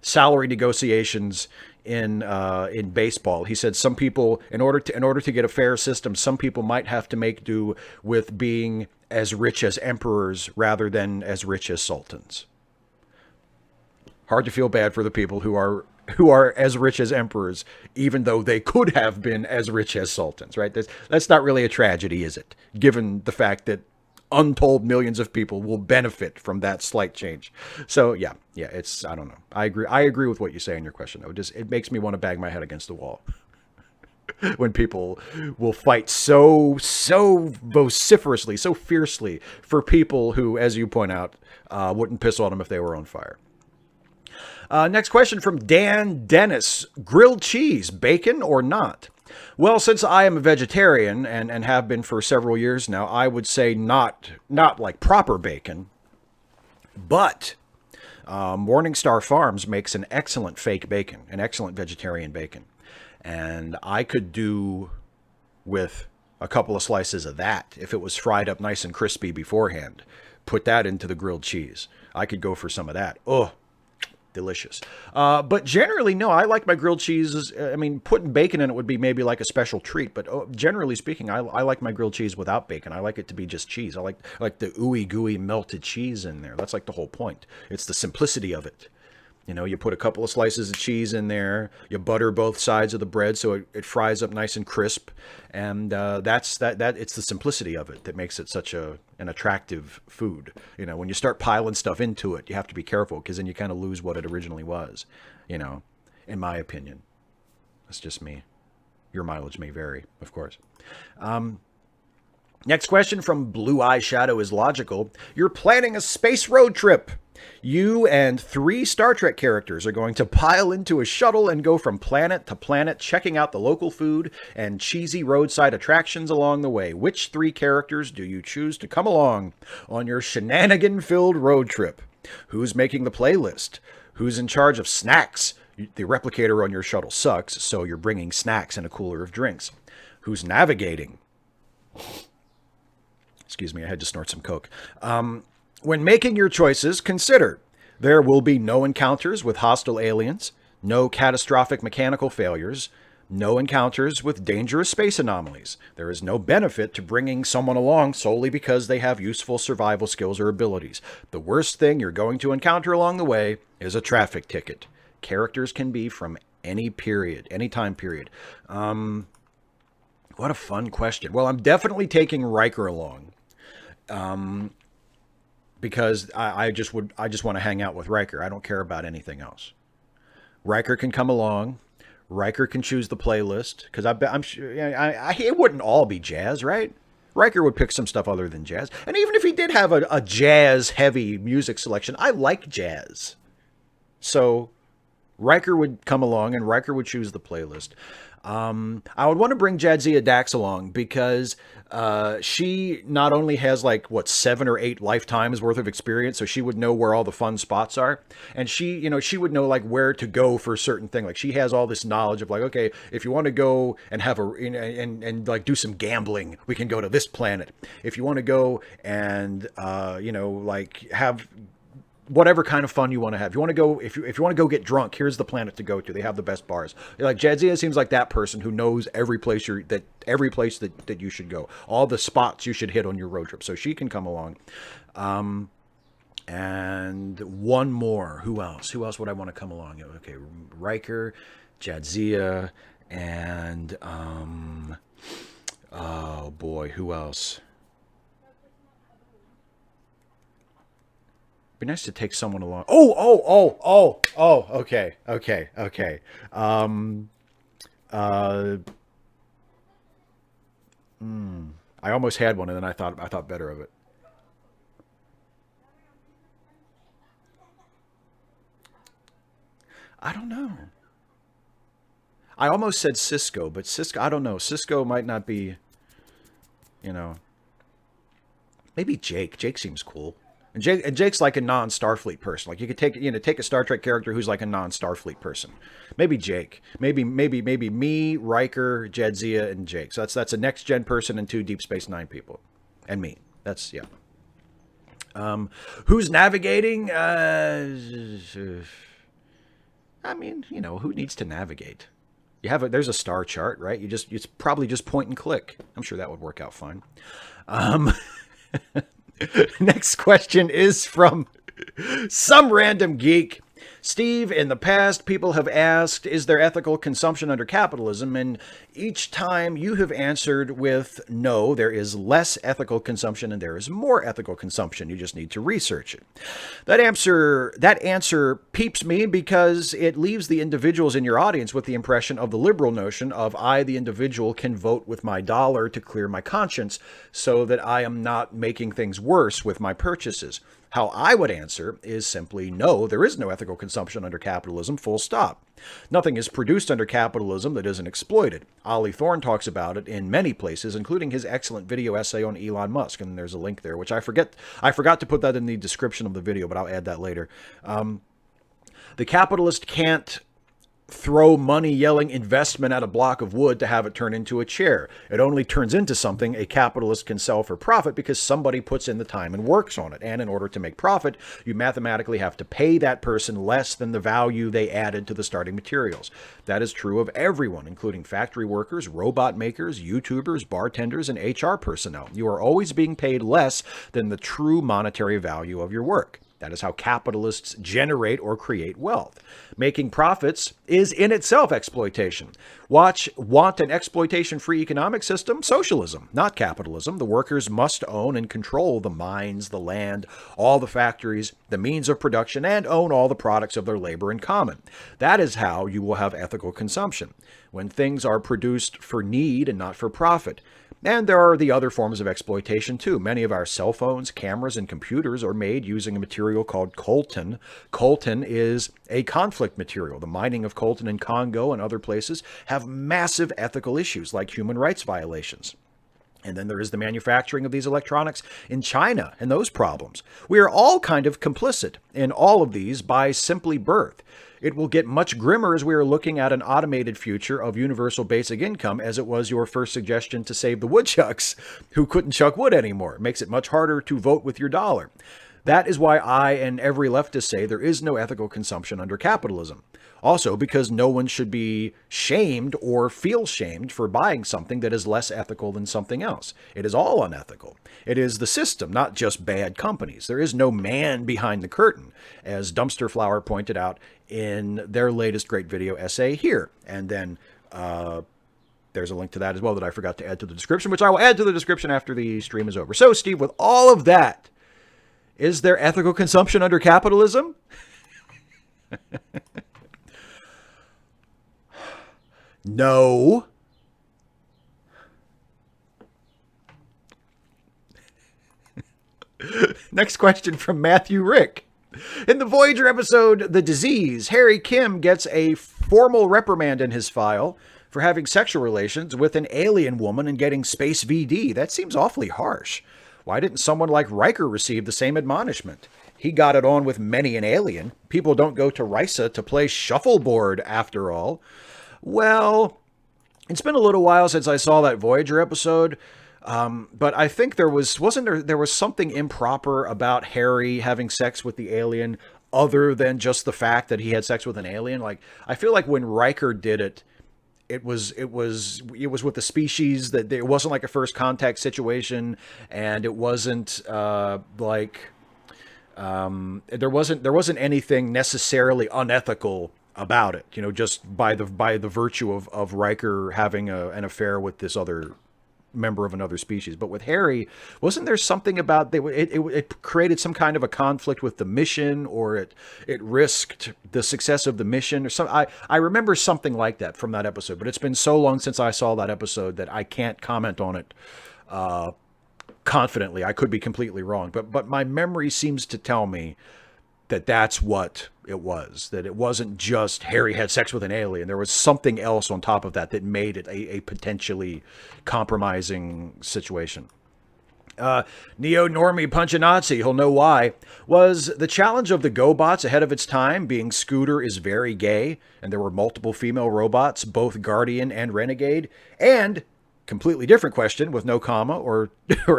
salary negotiations in baseball, he said some people, in order to get a fair system, some people might have to make do with being as rich as emperors rather than as rich as sultans. Hard to feel bad for the people who are who are as rich as emperors, even though they could have been as rich as sultans, right? That's not really a tragedy, is it? Given the fact that untold millions of people will benefit from that slight change. So yeah, it's, I don't know. I agree with what you say in your question, though. It makes me want to bang my head against the wall when people will fight so vociferously, so fiercely for people who, as you point out, wouldn't piss on them if they were on fire. Next question from Dan Dennis. Grilled cheese, bacon or not? Well, since I am a vegetarian and have been for several years now, I would say not like proper bacon, but Morningstar Farms makes an excellent fake bacon, an excellent vegetarian bacon. And I could do with a couple of slices of that if it was fried up nice and crispy beforehand. Put that into the grilled cheese. I could go for some of that. Oh, delicious. But generally, no, I like my grilled cheeses. I mean, putting bacon in it would be maybe like a special treat. But generally speaking, I like my grilled cheese without bacon. I like it to be just cheese. I like the ooey gooey melted cheese in there. That's like the whole point. It's the simplicity of it. You know, you put a couple of slices of cheese in there, you butter both sides of the bread so it fries up nice and crisp, and it's the simplicity of it that makes it such an attractive food. You know, when you start piling stuff into it, you have to be careful because then you kind of lose what it originally was, you know, in my opinion. That's just me. Your mileage may vary, of course. Next question from Blue Eye Shadow is logical. You're planning a space road trip. You and 3 Star Trek characters are going to pile into a shuttle and go from planet to planet, checking out the local food and cheesy roadside attractions along the way. Which 3 characters do you choose to come along on your shenanigan-filled road trip? Who's making the playlist? Who's in charge of snacks? The replicator on your shuttle sucks, so you're bringing snacks and a cooler of drinks. Who's navigating? Excuse me, I had to snort some Coke. When making your choices, consider there will be no encounters with hostile aliens, no catastrophic mechanical failures, no encounters with dangerous space anomalies. There is no benefit to bringing someone along solely because they have useful survival skills or abilities. The worst thing you're going to encounter along the way is a traffic ticket. Characters can be from any period, any time period. What a fun question. Well, I'm definitely taking Riker along. Because I just want to hang out with Riker. I don't care about anything else. Riker can come along. Riker can choose the playlist because I'm sure it wouldn't all be jazz, right? Riker would pick some stuff other than jazz. And even if he did have a jazz heavy music selection, I like jazz. So Riker would come along and Riker would choose the playlist. I would want to bring Jadzia Dax along because she not only has 7 or 8 lifetimes worth of experience, so she would know where all the fun spots are, and she would know where to go for a certain thing. She has all this knowledge of okay, if you want to go and have and do some gambling, we can go to this planet. If you want to go and have whatever kind of fun you want to have. You want to go if you want to go get drunk, here's the planet to go to. They have the best bars. Jadzia seems like that person who knows every place that you should go, all the spots you should hit on your road trip. So she can come along. And one more. Who else? Who else would I want to come along? Okay, Riker, Jadzia, and oh boy, who else? Be nice to take someone along. Okay. I almost had one, and then I thought better of it. I don't know. I almost said Cisco, but Cisco, I don't know. Cisco might not be, maybe Jake. Jake seems cool. And Jake's like a non-Starfleet person. You could take a Star Trek character who's like a non-Starfleet person. Maybe Jake. Maybe me, Riker, Jadzia, and Jake. So that's a next gen person and 2 Deep Space Nine people, and me. That's yeah. Who's navigating? I mean, who needs to navigate? There's a star chart, right? It's probably just point and click. I'm sure that would work out fine. Next question is from some random geek. Steve, in the past, people have asked, is there ethical consumption under capitalism? And each time you have answered with, no, there is less ethical consumption and there is more ethical consumption. You just need to research it. That answer peeps me because it leaves the individuals in your audience with the impression of the liberal notion of I, the individual, can vote with my dollar to clear my conscience so that I am not making things worse with my purchases. How I would answer is simply, no, there is no ethical consumption under capitalism, full stop. Nothing is produced under capitalism that isn't exploited. Ollie Thorne talks about it in many places, including his excellent video essay on Elon Musk, and there's a link there, which I forgot to put that in the description of the video, but I'll add that later. The capitalist can't throw money yelling investment at a block of wood to have it turn into a chair. It only turns into something a capitalist can sell for profit because somebody puts in the time and works on it. And in order to make profit, you mathematically have to pay that person less than the value they added to the starting materials. That is true of everyone, including factory workers, robot makers, YouTubers, bartenders, and HR personnel. You are always being paid less than the true monetary value of your work. That is how capitalists generate or create wealth. Making profits is in itself exploitation. Want an exploitation-free economic system? Socialism, not capitalism. The workers must own and control the mines, the land, all the factories, the means of production, and own all the products of their labor in common. That is how you will have ethical consumption, when things are produced for need and not for profit. And there are the other forms of exploitation too. Many of our cell phones, cameras, and computers are made using a material called coltan. Coltan is a conflict material. The mining of coltan in Congo and other places have massive ethical issues like human rights violations. And then there is the manufacturing of these electronics in China and those problems. We are all kind of complicit in all of these by simply birth. It will get much grimmer as we are looking at an automated future of universal basic income, as it was your first suggestion to save the woodchucks who couldn't chuck wood anymore. It makes it much harder to vote with your dollar. That is why I and every leftist say there is no ethical consumption under capitalism. Also, because no one should be shamed or feel shamed for buying something that is less ethical than something else. It is all unethical. It is the system, not just bad companies. There is no man behind the curtain, as Dumpster Flower pointed out in their latest great video essay here. And then there's a link to that as well that I forgot to add to the description, which I will add to the description after the stream is over. So, Steve, with all of that, is there ethical consumption under capitalism? No. Next question from Matthew Rick. In the Voyager episode, The Disease, Harry Kim gets a formal reprimand in his file for having sexual relations with an alien woman and getting space VD. That seems awfully harsh. Why didn't someone like Riker receive the same admonishment? He got it on with many an alien. People don't go to Risa to play shuffleboard, after all. Well, it's been a little while since I saw that Voyager episode, but I think there was something improper about Harry having sex with the alien other than just the fact that he had sex with an alien. Like, I feel like when Riker did it, it was with the species, that it wasn't like a first contact situation, and it wasn't there wasn't anything necessarily unethical about it, just by the virtue of Riker having an affair with this other member of another species. But with Harry, wasn't there something about it created some kind of a conflict with the mission, or it risked the success of the mission, or something? I remember something like that from that episode, but it's been so long since I saw that episode that I can't comment on it confidently. I could be completely wrong, but my memory seems to tell me that that's what it was, that it wasn't just Harry had sex with an alien. There was something else on top of that that made it a potentially compromising situation. Neo-normie Punchanazi, he'll know why. Was the challenge of the GoBots ahead of its time, being Scooter is very gay, and there were multiple female robots, both Guardian and Renegade, and... completely different question with no comma or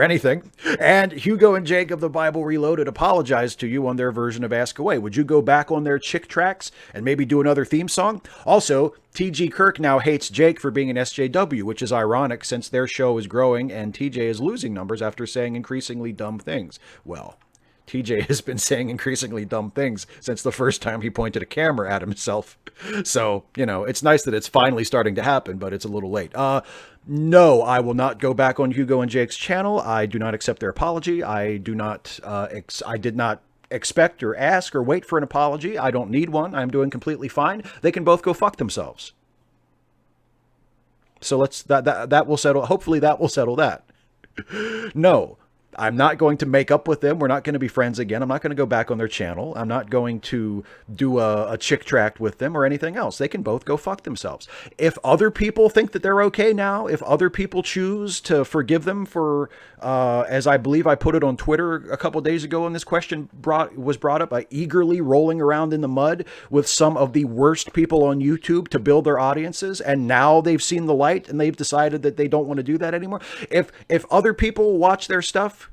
anything. And Hugo and Jacob, the Bible Reloaded, apologized to you on their version of Ask Away. Would you go back on their chick tracks and maybe do another theme song? Also, T.G. Kirk now hates Jake for being an SJW, which is ironic since their show is growing and TJ is losing numbers after saying increasingly dumb things. Well, TJ has been saying increasingly dumb things since the first time he pointed a camera at himself. So, it's nice that it's finally starting to happen, but it's a little late. No, I will not go back on Hugo and Jake's channel. I do not accept their apology. I did not expect or ask or wait for an apology. I don't need one. I'm doing completely fine. They can both go fuck themselves. So that will settle. Hopefully that will settle that. No, I'm not going to make up with them. We're not going to be friends again. I'm not going to go back on their channel. I'm not going to do a chick tract with them or anything else. They can both go fuck themselves. If other people think that they're okay now, if other people choose to forgive them for, as I believe I put it on Twitter a couple of days ago when this question was brought up, eagerly rolling around in the mud with some of the worst people on YouTube to build their audiences, and now they've seen the light and they've decided that they don't want to do that anymore. If other people watch their stuff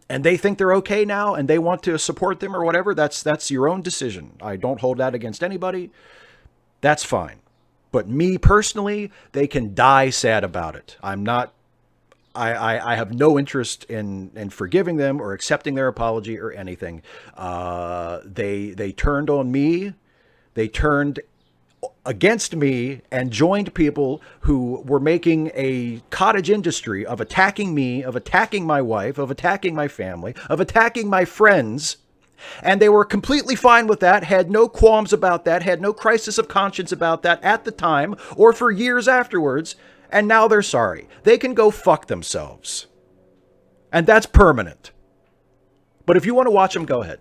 and they think they're okay now and they want to support them or whatever, that's your own decision. I don't hold that against anybody. That's fine. But me personally, they can die sad about it. I have no interest in forgiving them or accepting their apology or anything. They turned on me. They turned against me and joined people who were making a cottage industry of attacking me, of attacking my wife, of attacking my family, of attacking my friends. And they were completely fine with that, had no qualms about that, had no crisis of conscience about that at the time or for years afterwards. And now they're sorry. They can go fuck themselves. And that's permanent. But if you want to watch them, go ahead.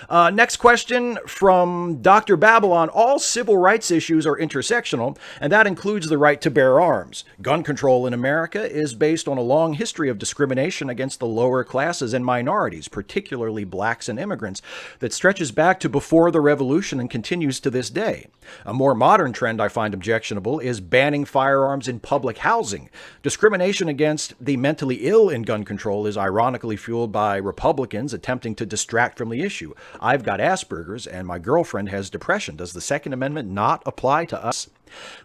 Next question from Dr. Babylon. All civil rights issues are intersectional, and that includes the right to bear arms. Gun control in America is based on a long history of discrimination against the lower classes and minorities, particularly blacks and immigrants, that stretches back to before the revolution and continues to this day. A more modern trend I find objectionable is banning firearms in public housing. Discrimination against the mentally ill in gun control is ironically fueled by Republicans attempting to distract from the issue. I've got Asperger's and my girlfriend has depression. Does the Second Amendment not apply to us?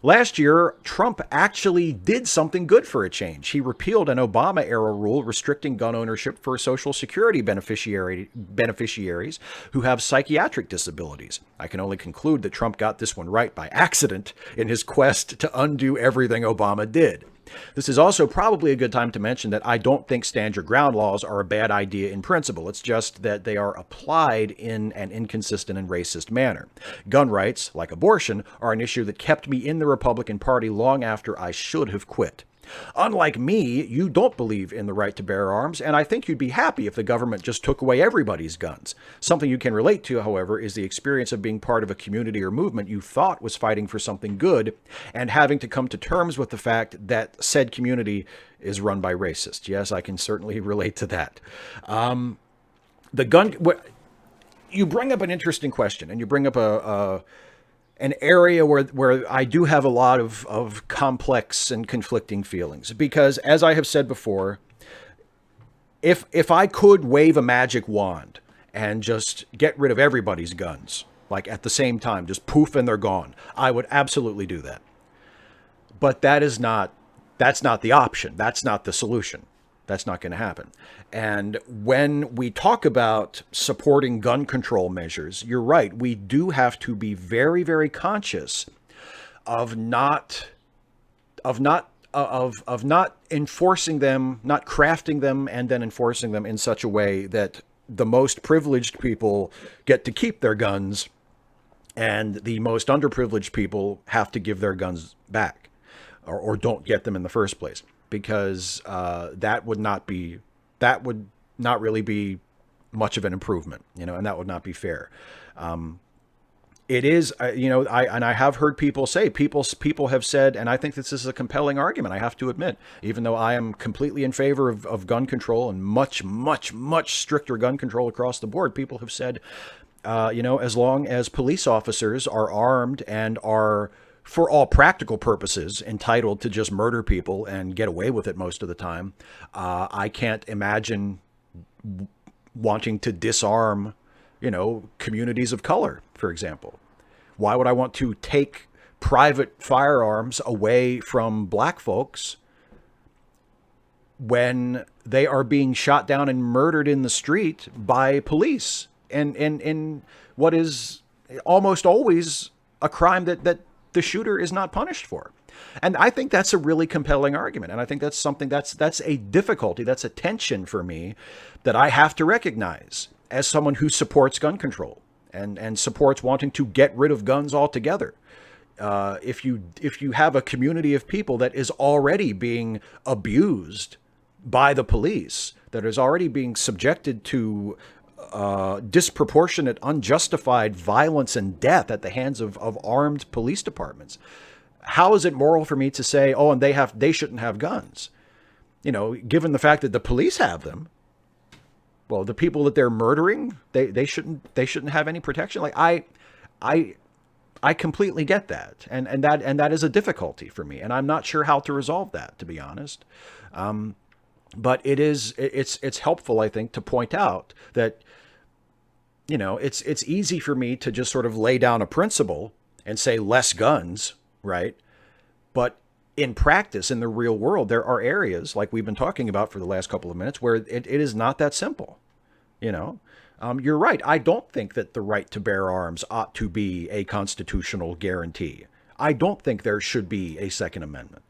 Last year, Trump actually did something good for a change. He repealed an Obama-era rule restricting gun ownership for Social Security beneficiaries who have psychiatric disabilities. I can only conclude that Trump got this one right by accident in his quest to undo everything Obama did. This is also probably a good time to mention that I don't think stand your ground laws are a bad idea in principle. It's just that they are applied in an inconsistent and racist manner. Gun rights, like abortion, are an issue that kept me in the Republican Party long after I should have quit. Unlike me, you don't believe in the right to bear arms, and I think you'd be happy if the government just took away everybody's guns. Something you can relate to, however, is the experience of being part of a community or movement you thought was fighting for something good and having to come to terms with the fact that said community is run by racists. Yes, I can certainly relate to that. You bring up an interesting question, and you bring up an area where I do have a lot of complex and conflicting feelings, because as I have said before, if I could wave a magic wand and just get rid of everybody's guns, like at the same time, just poof and they're gone, I would absolutely do that. But that's not the option. That's not the solution. That's not going to happen. And when we talk about supporting gun control measures, you're right. We do have to be very, very conscious of not enforcing them, not crafting them and then enforcing them in such a way that the most privileged people get to keep their guns and the most underprivileged people have to give their guns back or don't get them in the first place. Because that would not really be much of an improvement, and that would not be fair. It is, I have heard people say, people have said, and I think this is a compelling argument, I have to admit, even though I am completely in favor of gun control and much, much, much stricter gun control across the board, people have said, as long as police officers are armed and are, for all practical purposes, entitled to just murder people and get away with it most of the time, I can't imagine wanting to disarm, communities of color, for example. Why would I want to take private firearms away from black folks when they are being shot down and murdered in the street by police, and in what is almost always a crime that the shooter is not punished for. And I think that's a really compelling argument. And I think that's something that's a difficulty, that's a tension for me that I have to recognize as someone who supports gun control and supports wanting to get rid of guns altogether. If you have a community of people that is already being abused by the police, that is already being subjected to disproportionate, unjustified violence and death at the hands of armed police departments, how is it moral for me to say, oh, and they shouldn't have guns? You know, given the fact that the police have them, well, the people that they're murdering, they shouldn't have any protection. Like I completely get that, and that is a difficulty for me, and I'm not sure how to resolve that, to be honest. But it's helpful, I think, to point out that, you know, it's easy for me to just sort of lay down a principle and say less guns, right? But in practice, in the real world, there are areas like we've been talking about for the last couple of minutes where it is not that simple. You know, you're right. I don't think that the right to bear arms ought to be a constitutional guarantee. I don't think there should be a Second Amendment.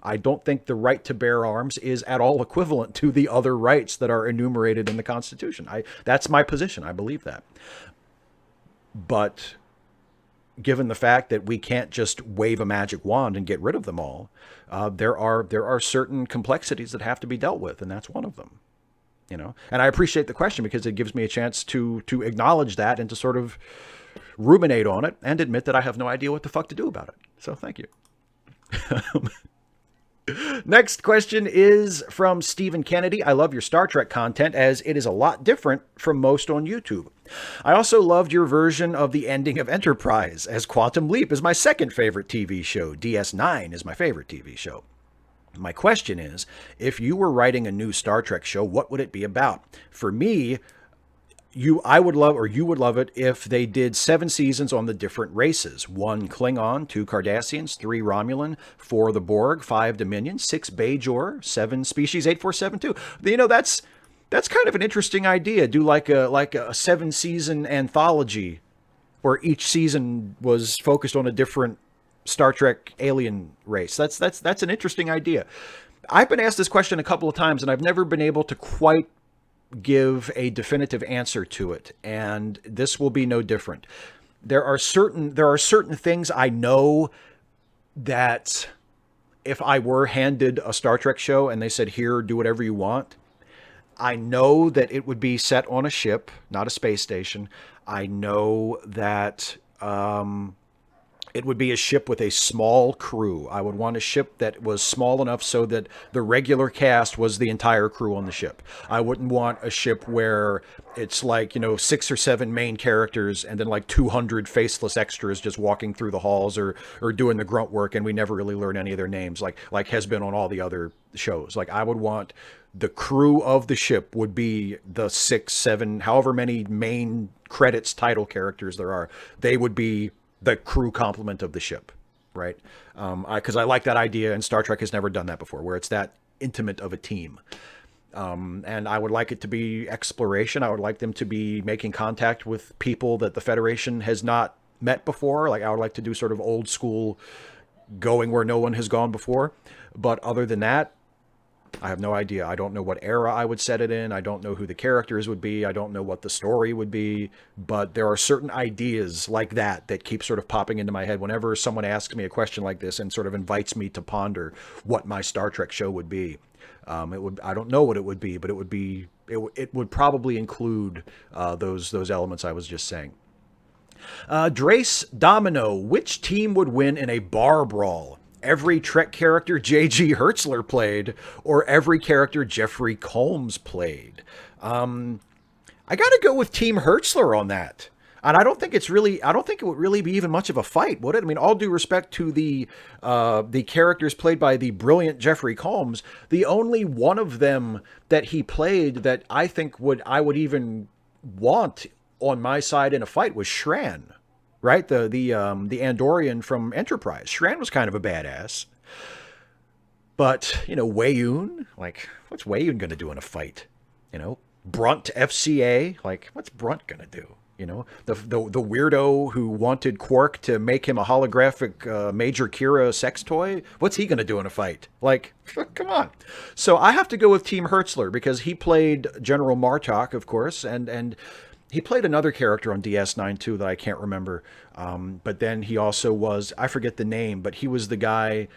I don't think the right to bear arms is at all equivalent to the other rights that are enumerated in the Constitution. That's my position. I believe that. But given the fact that we can't just wave a magic wand and get rid of them all, there are certain complexities that have to be dealt with, and that's one of them. You know, and I appreciate the question because it gives me a chance to acknowledge that and to sort of ruminate on it and admit that I have no idea what the fuck to do about it. So thank you. Next question is from Stephen Kennedy. I love your Star Trek content as it is a lot different from most on YouTube. I also loved your version of the ending of Enterprise, as Quantum Leap is my second favorite TV show. DS9 is my favorite TV show. My question is, if you were writing a new Star Trek show, what would it be about? For me, you would love it if they did 7 seasons on the different races. 1 Klingon, 2 Cardassians, 3 Romulan, 4 the Borg, 5 Dominion, 6 Bajor, 7 Species 8472. You know, that's kind of an interesting idea. Do like a 7-season anthology where each season was focused on a different Star Trek alien race. That's an interesting idea. I've been asked this question a couple of times and I've never been able to quite give a definitive answer to it, and this will be no different. There are certain things I know that if I were handed a Star Trek show and they said, here, do whatever you want, I know that it would be set on a ship, not a space station. I know that it would be a ship with a small crew. I would want a ship that was small enough so that the regular cast was the entire crew on the ship. I wouldn't want a ship where it's like, 6 or 7 main characters and then like 200 faceless extras just walking through the halls or doing the grunt work, and we never really learn any of their names like has been on all the other shows. Like, I would want the crew of the ship would be the 6, 7, however many main credits title characters there are. They would be the crew complement of the ship, right? Because I like that idea, and Star Trek has never done that before, where it's that intimate of a team. And I would like it to be exploration. I would like them to be making contact with people that the Federation has not met before. Like, I would like to do sort of old school going where no one has gone before. But other than that, I have no idea. I don't know what era I would set it in. I don't know who the characters would be. I don't know what the story would be. But there are certain ideas like that keep sort of popping into my head whenever someone asks me a question like this and sort of invites me to ponder what my Star Trek show would be. I don't know what it would be, but it would probably include those elements I was just saying. Drace Domino, which team would win in a bar brawl? Every Trek character J.G. Hertzler played, or every character Jeffrey Combs played? I got to go with Team Hertzler on that. And I don't think it would really be even much of a fight, would it? I mean, all due respect to the characters played by the brilliant Jeffrey Combs, the only one of them that he played that I think I would even want on my side in a fight was Shran. Right? The Andorian from Enterprise. Shran was kind of a badass. But, Wei-Yun, like, what's Wei-Yun going to do in a fight? Brunt FCA, like, what's Brunt going to do? The weirdo who wanted Quark to make him a holographic Major Kira sex toy. What's he going to do in a fight? Like, come on. So I have to go with Team Hertzler because he played General Martok, of course, and he played another character on DS9 too that I can't remember. But then he also was, I forget the name, but he was the guy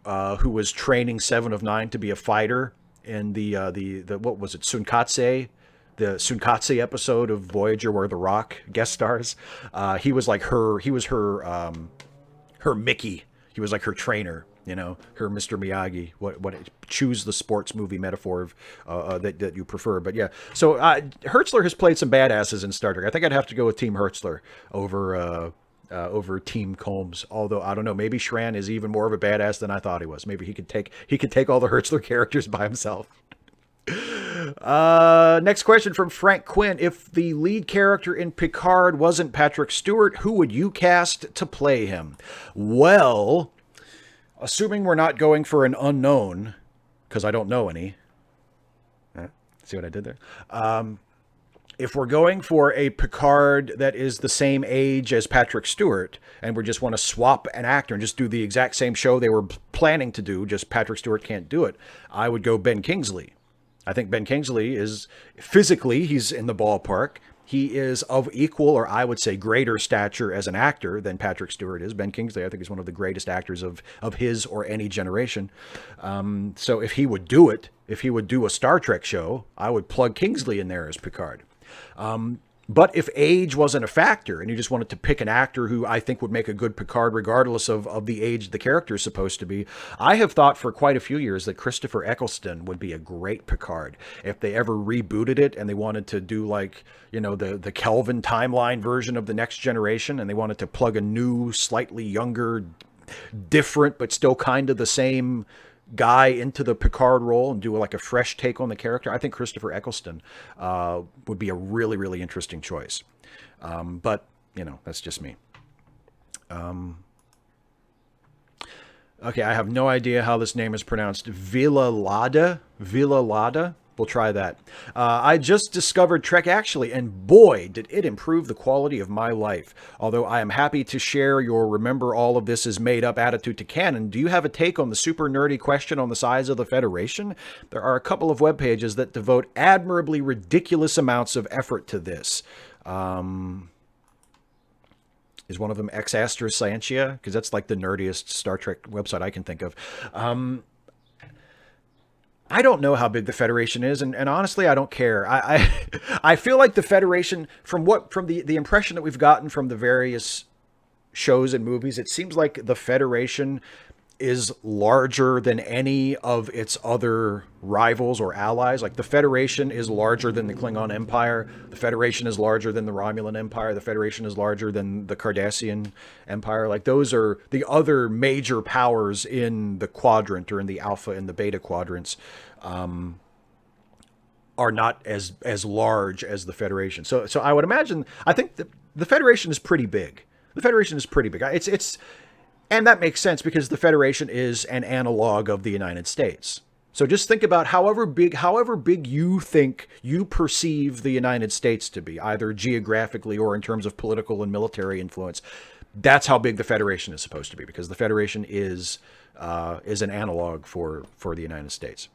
who was training Seven of Nine to be a fighter in the what was it, Sunkatse? The Sunkatse episode of Voyager where The Rock guest stars. He was her Mickey. He was like her trainer, her Mr. Miyagi. What choose the sports movie metaphor of that you prefer. But yeah, so Hertzler has played some badasses in Star Trek. I think I'd have to go with Team Hertzler over Team Combs. Although I don't know, maybe Shran is even more of a badass than I thought he was. Maybe he could take all the Hertzler characters by himself. Next question from Frank Quinn. If the lead character in Picard wasn't Patrick Stewart, who would you cast to play him? Well, assuming we're not going for an unknown, because I don't know any. See what I did there? If we're going for a Picard that is the same age as Patrick Stewart, and we just want to swap an actor and just do the exact same show they were planning to do, just Patrick Stewart can't do it, I would go Ben Kingsley. I think Ben Kingsley is physically, he's in the ballpark. He is of equal, or I would say greater stature as an actor than Patrick Stewart is. Ben Kingsley, I think, is one of the greatest actors of his or any generation. So if he would do it, if he would do a Star Trek show, I would plug Kingsley in there as Picard. But if age wasn't a factor and you just wanted to pick an actor who I think would make a good Picard regardless of the age the character is supposed to be, I have thought for quite a few years that Christopher Eccleston would be a great Picard. If they ever rebooted it and they wanted to do like, the Kelvin timeline version of The Next Generation and they wanted to plug a new, slightly younger, different, but still kind of the same guy into the Picard role and do like a fresh take on the character, I think Christopher Eccleston would be a really, really interesting choice. But, that's just me. Okay, I have no idea how this name is pronounced. Villalada? We'll try that. I just discovered Trek Actually, and boy, did it improve the quality of my life. Although I am happy to share your remember all of this is made up attitude to canon, do you have a take on the super nerdy question on the size of the Federation? There are a couple of web pages that devote admirably ridiculous amounts of effort to this. Is one of them Ex Astra Scientia? Because that's like the nerdiest Star Trek website I can think of. I don't know how big the Federation is, and honestly, I don't care. I feel like the Federation, from the impression that we've gotten from the various shows and movies, it seems like the Federation is larger than any of its other rivals or allies. Like the Federation is larger than the Klingon Empire. The Federation is larger than the Romulan Empire. The Federation is larger than the Cardassian Empire. Like those are the other major powers in the quadrant, or in the Alpha and the Beta quadrants, are not as large as the Federation. So I would imagine, I think the Federation is pretty big. The Federation is pretty big. And that makes sense because the Federation is an analog of the United States. So just think about however big you think you perceive the United States to be, either geographically or in terms of political and military influence. That's how big the Federation is supposed to be, because the Federation is an analog for the United States.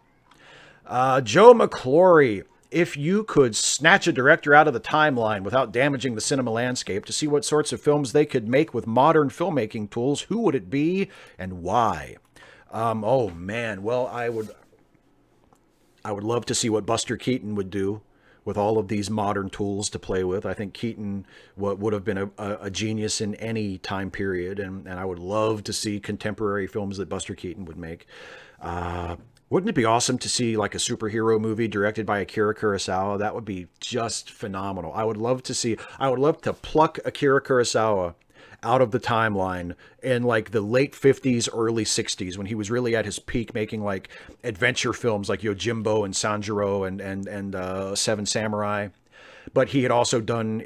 Joe McClory, if you could snatch a director out of the timeline without damaging the cinema landscape to see what sorts of films they could make with modern filmmaking tools, who would it be and why? Oh man, well, I would love to see what Buster Keaton would do with all of these modern tools to play with. I think Keaton would have been a genius in any time period, and I would love to see contemporary films that Buster Keaton would make. Wouldn't it be awesome to see like a superhero movie directed by Akira Kurosawa? That would be just phenomenal. I would love to pluck Akira Kurosawa out of the timeline in like the late 50s, early 60s, when he was really at his peak, making like adventure films like Yojimbo and Sanjuro and Seven Samurai. but he had also done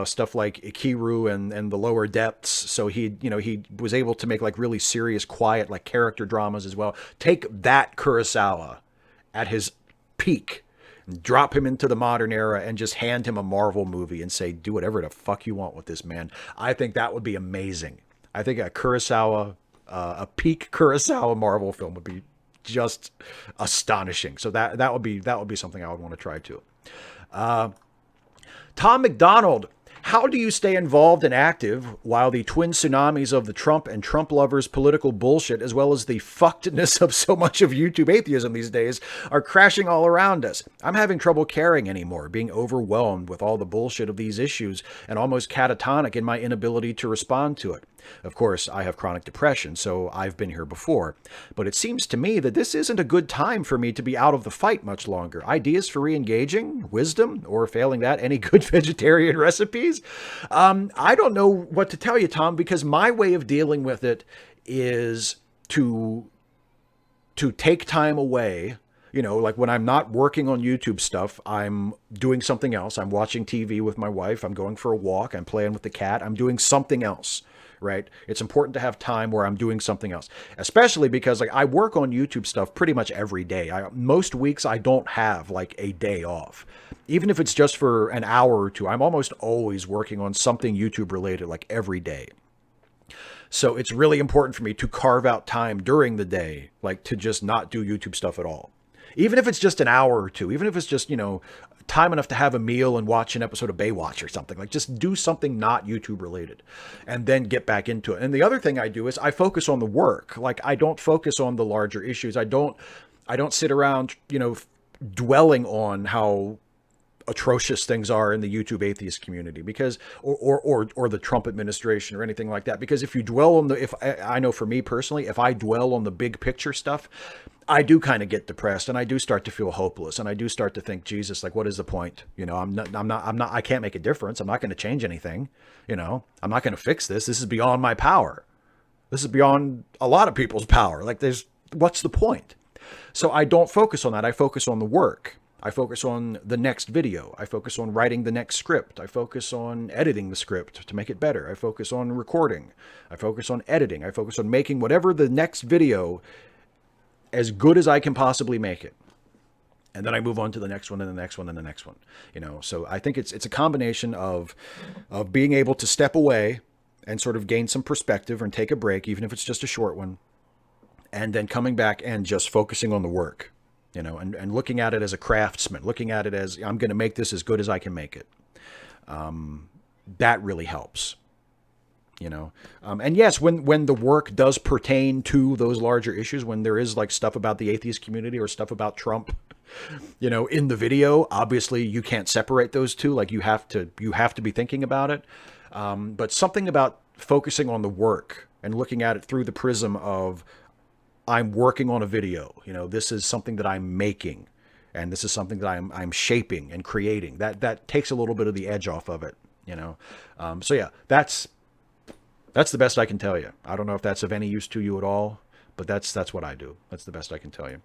stuff like Ikiru and the Lower Depths. So he was able to make like really serious, quiet, like character dramas as well. Take that Kurosawa at his peak, drop him into the modern era, and just hand him a Marvel movie and say, do whatever the fuck you want with this, man. I think that would be amazing. I think a Kurosawa, a peak Kurosawa Marvel film would be just astonishing. So that would be something I would want to try too. Tom McDonald, how do you stay involved and active while the twin tsunamis of the Trump and Trump lovers' political bullshit, as well as the fuckedness of so much of YouTube atheism these days, are crashing all around us? I'm having trouble caring anymore, being overwhelmed with all the bullshit of these issues and almost catatonic in my inability to respond to it. Of course, I have chronic depression, so I've been here before. But it seems to me that this isn't a good time for me to be out of the fight much longer. Ideas for re-engaging? Wisdom? Or failing that, any good vegetarian recipes? I don't know what to tell you, Tom, because my way of dealing with it is to take time away. You know, like when I'm not working on YouTube stuff, I'm doing something else. I'm watching TV with my wife. I'm going for a walk. I'm playing with the cat. I'm doing something else. Right? It's important to have time where I'm doing something else, especially because like I work on YouTube stuff pretty much every day. Most weeks I don't have like a day off, even if it's just for an hour or two. I'm almost always working on something YouTube related, like every day. So it's really important for me to carve out time during the day, like to just not do YouTube stuff at all. Even if it's just an hour or two, even if it's just, time enough to have a meal and watch an episode of Baywatch or something. Like just do something not YouTube related and then get back into it. And the other thing I do is I focus on the work. Like I don't focus on the larger issues. I don't sit around, dwelling on how atrocious things are in the YouTube atheist community because, or the Trump administration or anything like that. Because if you dwell on I know for me personally, if I dwell on the big picture stuff, I do kind of get depressed and I do start to feel hopeless and I do start to think, Jesus, like, what is the point? I can't make a difference. I'm not going to change anything. I'm not going to fix this. This is beyond my power. This is beyond a lot of people's power. Like what's the point? So I don't focus on that. I focus on the work. I focus on the next video. I focus on writing the next script. I focus on editing the script to make it better. I focus on recording. I focus on editing. I focus on making whatever the next video as good as I can possibly make it. And then I move on to the next one and the next one and the next one. So I think it's a combination of being able to step away and sort of gain some perspective and take a break, even if it's just a short one, and then coming back and just focusing on the work, and looking at it as a craftsman, looking at it as I'm going to make this as good as I can make it. That really helps. And yes, when the work does pertain to those larger issues, when there is like stuff about the atheist community or stuff about Trump, in the video, obviously you can't separate those two. Like you have to be thinking about it. But something about focusing on the work and looking at it through the prism of I'm working on a video, this is something that I'm making and this is something that I'm shaping and creating. That takes a little bit of the edge off of it, So yeah, that's the best I can tell you. I don't know if that's of any use to you at all, but that's what I do. That's the best I can tell you.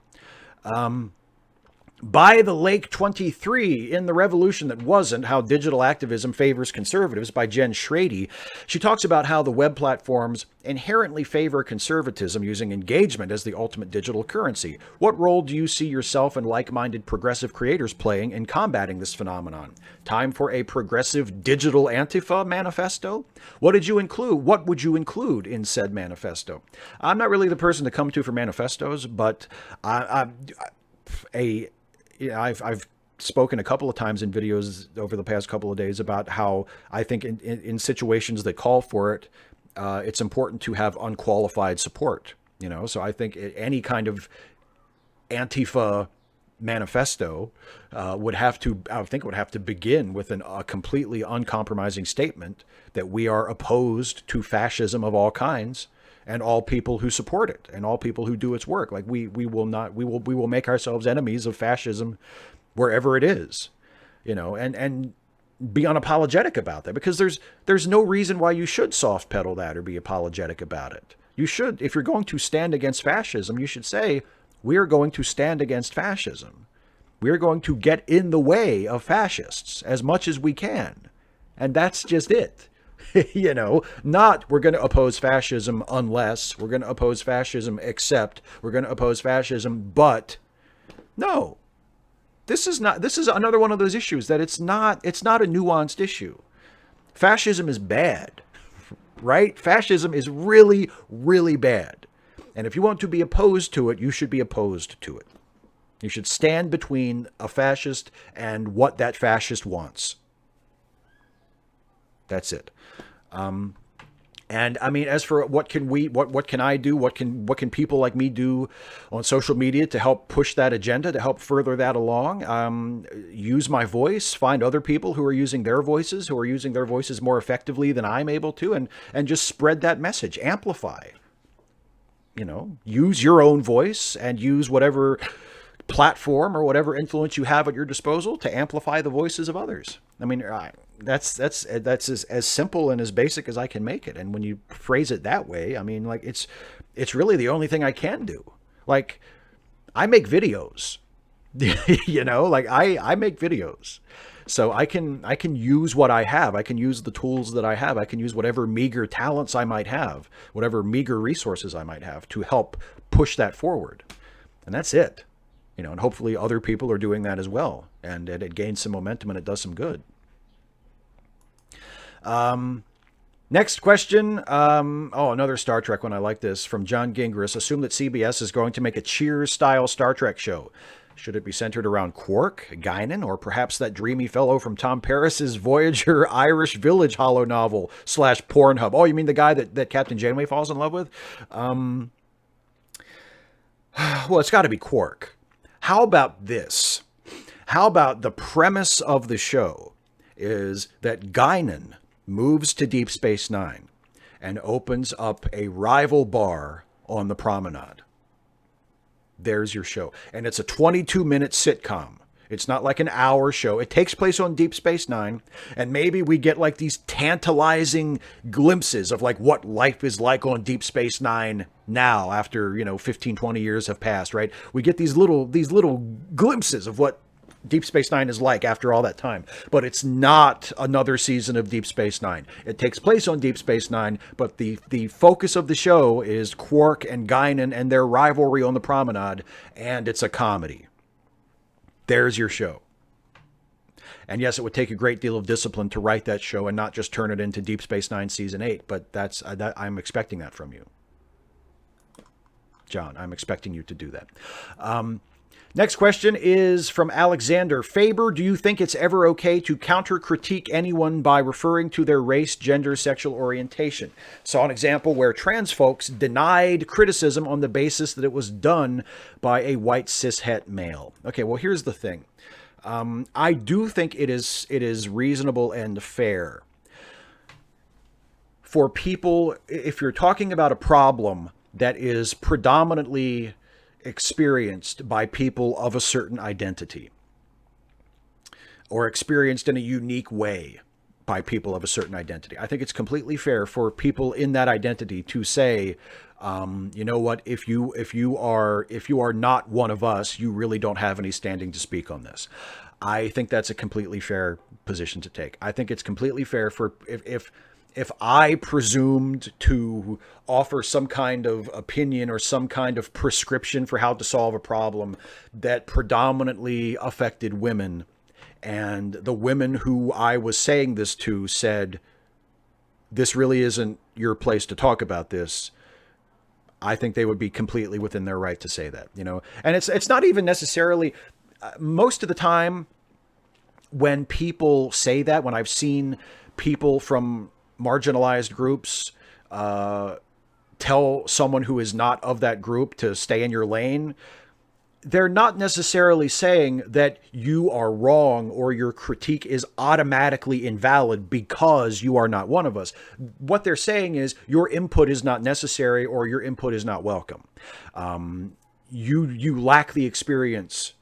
By the Lake 23 in The Revolution That Wasn't, How Digital Activism Favors Conservatives by Jen Schrady. She talks about how the web platforms inherently favor conservatism using engagement as the ultimate digital currency. What role do you see yourself and like-minded progressive creators playing in combating this phenomenon? Time for a progressive digital Antifa manifesto? What would you include in said manifesto? I'm not really the person to come to for manifestos, but I've spoken a couple of times in videos over the past couple of days about how I think in situations that call for it, it's important to have unqualified support. So I think any kind of Antifa manifesto would have to begin with a completely uncompromising statement that we are opposed to fascism of all kinds and all people who support it and all people who do its work. Like we will make ourselves enemies of fascism wherever it is, and be unapologetic about that, because there's no reason why you should soft pedal that or be apologetic about it. You should, if you're going to stand against fascism, you should say, we are going to stand against fascism. We're going to get in the way of fascists as much as we can. And that's just it. Not we're going to oppose fascism unless, we're going to oppose fascism except, we're going to oppose fascism, but no. This is another one of those issues that it's not a nuanced issue. Fascism is bad, right? Fascism is really, really bad. And if you want to be opposed to it, you should be opposed to it. You should stand between a fascist and what that fascist wants. That's it. And I mean, as for what can I do? What can people like me do on social media to help push that agenda, to help further that along? Use my voice, find other people who are using their voices, more effectively than I'm able to, and just spread that message, amplify. Use your own voice and use whatever platform or whatever influence you have at your disposal to amplify the voices of others. I mean, that's as simple and as basic as I can make it. And when you phrase it that way, I mean, like it's really the only thing I can do. Like, I make videos, like I make videos. So I can use what I have. I can use the tools that I have. I can use whatever meager talents I might have, whatever meager resources I might have to help push that forward. And that's it. And hopefully other people are doing that as well. And it gains some momentum and it does some good. Next question. Another Star Trek one. I like this from John Gingras. Assume that CBS is going to make a Cheers style Star Trek show. Should it be centered around Quark, Guinan, or perhaps that dreamy fellow from Tom Paris's Voyager Irish Village holo novel / Pornhub? Oh, you mean the guy that Captain Janeway falls in love with? Well, it's got to be Quark. How about this? How about the premise of the show is that Guinan moves to Deep Space Nine and opens up a rival bar on the promenade. There's your show. And it's a 22-minute sitcom. It's not like an hour show. It takes place on Deep Space Nine, and maybe we get like these tantalizing glimpses of like what life is like on Deep Space Nine now after, 15, 20 years have passed, right? We get these little glimpses of what Deep Space Nine is like after all that time. But it's not another season of Deep Space Nine. It takes place on Deep Space Nine, but the focus of the show is Quark and Guinan and their rivalry on the promenade, and it's a comedy. There's your show. And yes, it would take a great deal of discipline to write that show and not just turn it into Deep Space Nine Season 8, but I'm expecting that from you. John, I'm expecting you to do that. Next question is from Alexander Faber. Do you think it's ever okay to counter-critique anyone by referring to their race, gender, sexual orientation? Saw an example where trans folks denied criticism on the basis that it was done by a white cishet male. Okay, well, here's the thing. I do think it is reasonable and fair for people, if you're talking about a problem that is predominantly experienced by people of a certain identity or experienced in a unique way by people of a certain identity. I think it's completely fair for people in that identity to say, you know what, if you are not one of us, you really don't have any standing to speak on this. I think that's a completely fair position to take. I think it's completely fair for if I presumed to offer some kind of opinion or some kind of prescription for how to solve a problem that predominantly affected women, and the women who I was saying this to said, this really isn't your place to talk about this, I think they would be completely within their right to say that, And it's not even necessarily, most of the time when people say that, when I've seen people from marginalized groups tell someone who is not of that group to stay in your lane, they're not necessarily saying that you are wrong or your critique is automatically invalid because you are not one of us. What they're saying is your input is not necessary or your input is not welcome. You lack the experience.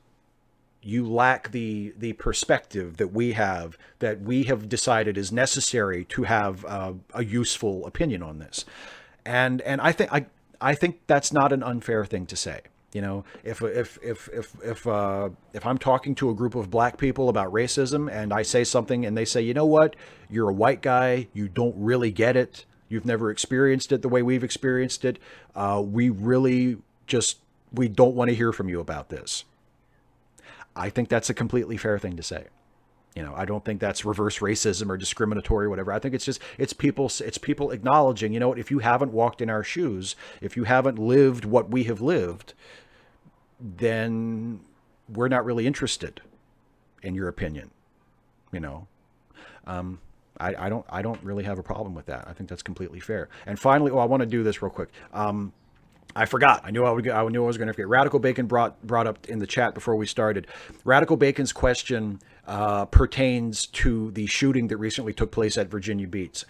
You lack the perspective that we have decided is necessary to have a useful opinion on this. And I think that's not an unfair thing to say. You know, if I'm talking to a group of black people about racism and I say something and they say, you know what, you're a white guy, you don't really get it, you've never experienced it the way we've experienced it, we really just we don't want to hear from you about this. I think that's a completely fair thing to say. You know, I don't think that's reverse racism or discriminatory or whatever. I think it's people acknowledging, you know what, if you haven't walked in our shoes, if you haven't lived what we have lived, then we're not really interested in your opinion. You know, I don't really have a problem with that. I think that's completely fair. And finally, I want to do this real quick. I forgot. I knew I was going to forget. Radical Bacon brought up in the chat before we started. Radical Bacon's question pertains to the shooting that recently took place at Virginia Beach.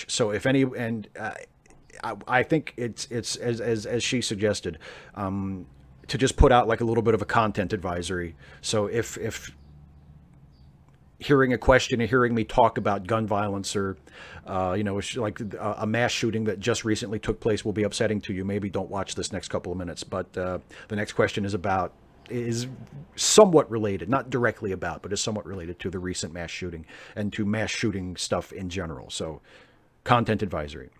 So if any, and I think it's as she suggested, to just put out like a little bit of a content advisory. So if hearing a question and hearing me talk about gun violence or, like a mass shooting that just recently took place will be upsetting to you, maybe don't watch this next couple of minutes. But the next question is somewhat related, not directly about, but is somewhat related to the recent mass shooting and to mass shooting stuff in general. So content advisory.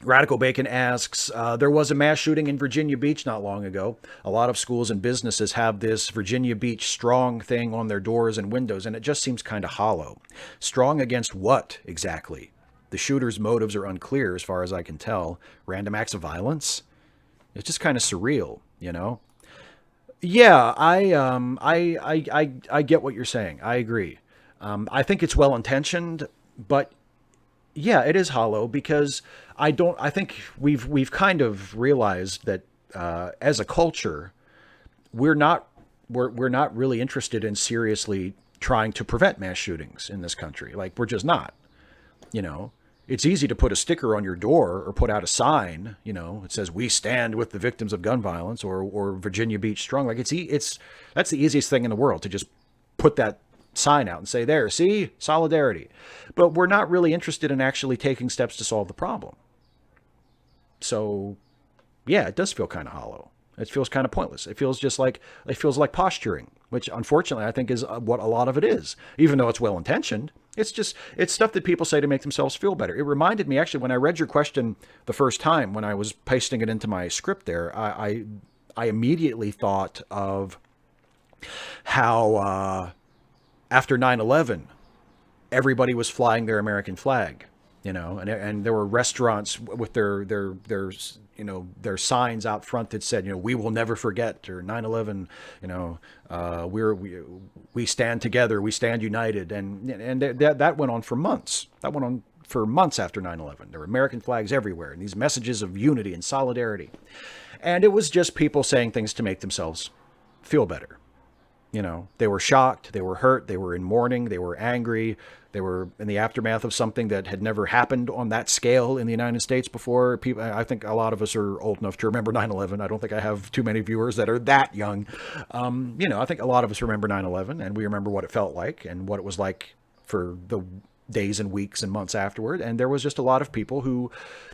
Radical Bacon asks, there was a mass shooting in Virginia Beach not long ago. A lot of schools and businesses have this Virginia Beach strong thing on their doors and windows, and it just seems kind of hollow. Strong against what exactly? The shooter's motives are unclear as far as I can tell. Random acts of violence? It's just kind of surreal, you know? Yeah, I get what you're saying. I agree. I think it's well intentioned, but yeah, it is hollow because I think we've kind of realized that as a culture, we're not really interested in seriously trying to prevent mass shootings in this country. Like, we're just not. You know, it's easy to put a sticker on your door or put out a sign, you know, it says "We stand with the victims of gun violence" or Virginia Beach strong. Like, it's that's the easiest thing in the world to just put that sign out and say, there, see, solidarity. But we're not really interested in actually taking steps to solve the problem. So yeah, it does feel kind of hollow. It feels kind of pointless. It feels like posturing, which unfortunately I think is what a lot of it is. Even though it's well intentioned, it's stuff that people say to make themselves feel better. It reminded me, actually, when I read your question the first time, when I was pasting it into my script there, I immediately thought of how after 9/11, everybody was flying their American flag, you know, and there were restaurants with their signs out front that said, you know, "We will never forget," or 9/11, you know, we stand together, we stand united, and that went on for months. That went on for months after 9/11. There were American flags everywhere, and these messages of unity and solidarity, and it was just people saying things to make themselves feel better. You know, they were shocked, they were hurt, they were in mourning, they were angry, they were in the aftermath of something that had never happened on that scale in the United States before. People, I think a lot of us are old enough to remember 9/11. I don't think I have too many viewers that are that young. I think a lot of us remember 9/11, and we remember what it felt like and what it was like for the days and weeks and months afterward. And there was just a lot of people who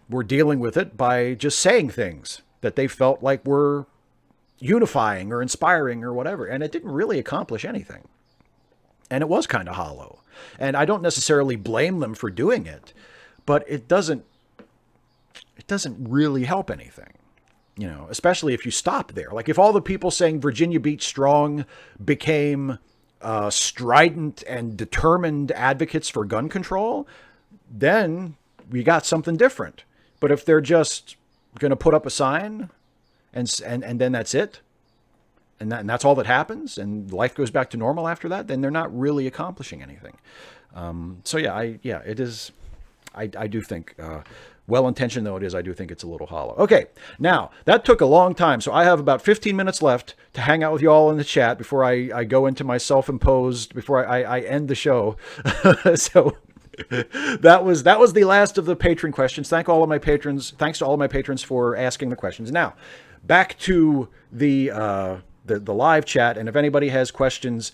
were dealing with it by just saying things that they felt like were unifying or inspiring or whatever. And it didn't really accomplish anything. And it was kind of hollow. And I don't necessarily blame them for doing it, but it doesn't really help anything, you know, especially if you stop there. Like, if all the people saying Virginia Beach strong became strident and determined advocates for gun control, then we got something different. But if they're just going to put up a sign and then that's it, and that's all that happens, and life goes back to normal after that, then they're not really accomplishing anything. It is. I do think, well-intentioned though it is, I do think it's a little hollow. Okay, now that took a long time, so I have about 15 minutes left to hang out with you all in the chat before I go into my self-imposed, before I end the show. So that was the last of the patron questions. Thanks to all of my patrons for asking the questions. Now, back to the live chat, and if anybody has questions,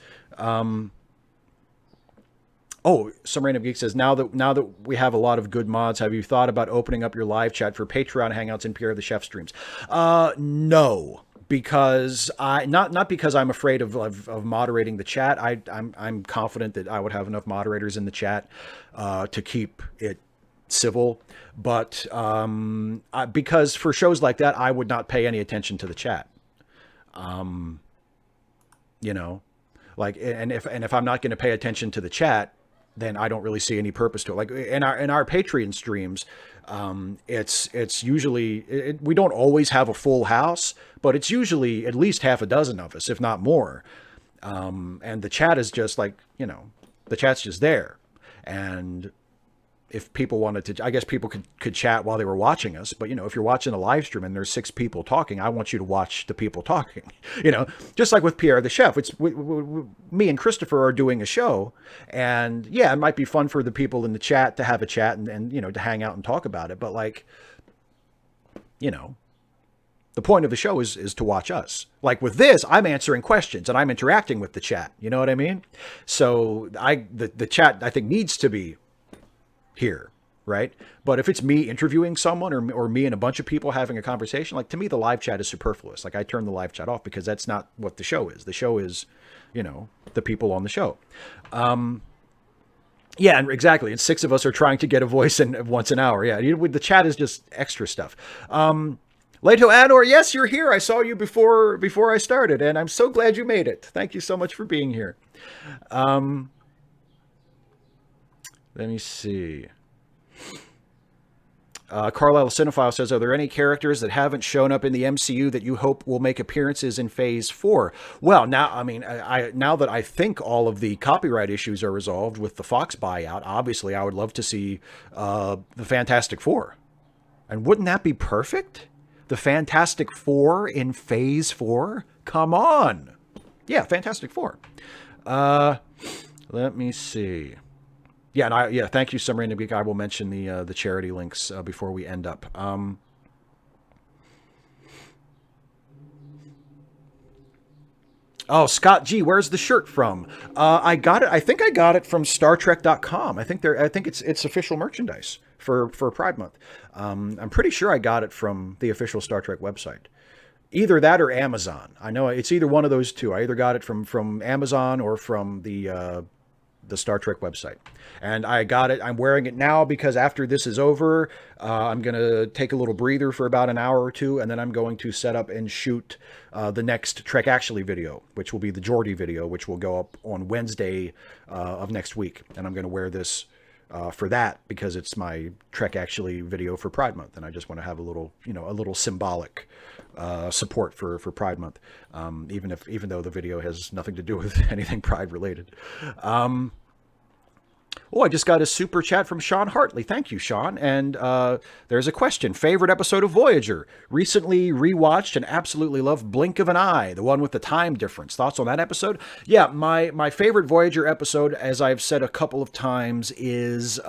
Oh, some random geek says, now that we have a lot of good mods, have you thought about opening up your live chat for Patreon hangouts and Pierre the Chef streams? No, because not because I'm afraid of moderating the chat. I'm confident that I would have enough moderators in the chat to keep it civil, but because for shows like that, I would not pay any attention to the chat. You know, like, and if I'm not going to pay attention to the chat, then I don't really see any purpose to it. Like in our Patreon streams, it's usually, we don't always have a full house, but it's usually at least half a dozen of us, if not more. And the chat is just like, you know, the chat's just there. And if people wanted to, I guess people could chat while they were watching us. But, you know, if you're watching a live stream and there's 6 people talking, I want you to watch the people talking, you know, just like with Pierre the Chef. It's me and Christopher are doing a show, and yeah, it might be fun for the people in the chat to have a chat and you know, to hang out and talk about it. But like, you know, the point of the show is to watch us. Like with this, I'm answering questions and I'm interacting with the chat. You know what I mean? So the chat, I think, needs to be here, right? But if it's me interviewing someone or me and a bunch of people having a conversation, like, to me, the live chat is superfluous. Like, I turn the live chat off because that's not what the show is. The show is, you know, the people on the show. Yeah, and exactly. And 6 of us are trying to get a voice in once an hour. Yeah, the chat is just extra stuff. Leto Ador, yes, you're here. I saw you before I started, and I'm so glad you made it. Thank you so much for being here. Let me see. Carlisle Cinephile says, are there any characters that haven't shown up in the MCU that you hope will make appearances in Phase 4? Well, now, I mean, now that I think all of the copyright issues are resolved with the Fox buyout, obviously I would love to see the Fantastic Four. And wouldn't that be perfect? The Fantastic Four in Phase 4? Come on. Yeah, Fantastic Four. Let me see. Yeah, and thank you, some random geek. I will mention the charity links before we end up. Oh, Scott G, where's the shirt from? I got it. I think I got it from StarTrek.com. I think it's official merchandise for Pride Month. I'm pretty sure I got it from the official Star Trek website. Either that or Amazon. I know it's either one of those two. I either got it from Amazon or from the Star Trek website. And I got it. I'm wearing it now because after this is over, I'm going to take a little breather for about an hour or two, and then I'm going to set up and shoot the next Trek Actually video, which will be the Geordie video, which will go up on Wednesday of next week. And I'm going to wear this for that because it's my Trek Actually video for Pride Month. And I just want to have a little symbolic support for Pride Month, even though the video has nothing to do with anything Pride related. Oh, I just got a super chat from Sean Hartley. Thank you, Sean. And there's a question. Favorite episode of Voyager? Recently rewatched and absolutely loved Blink of an Eye, the one with the time difference. Thoughts on that episode? Yeah, my favorite Voyager episode, as I've said a couple of times, is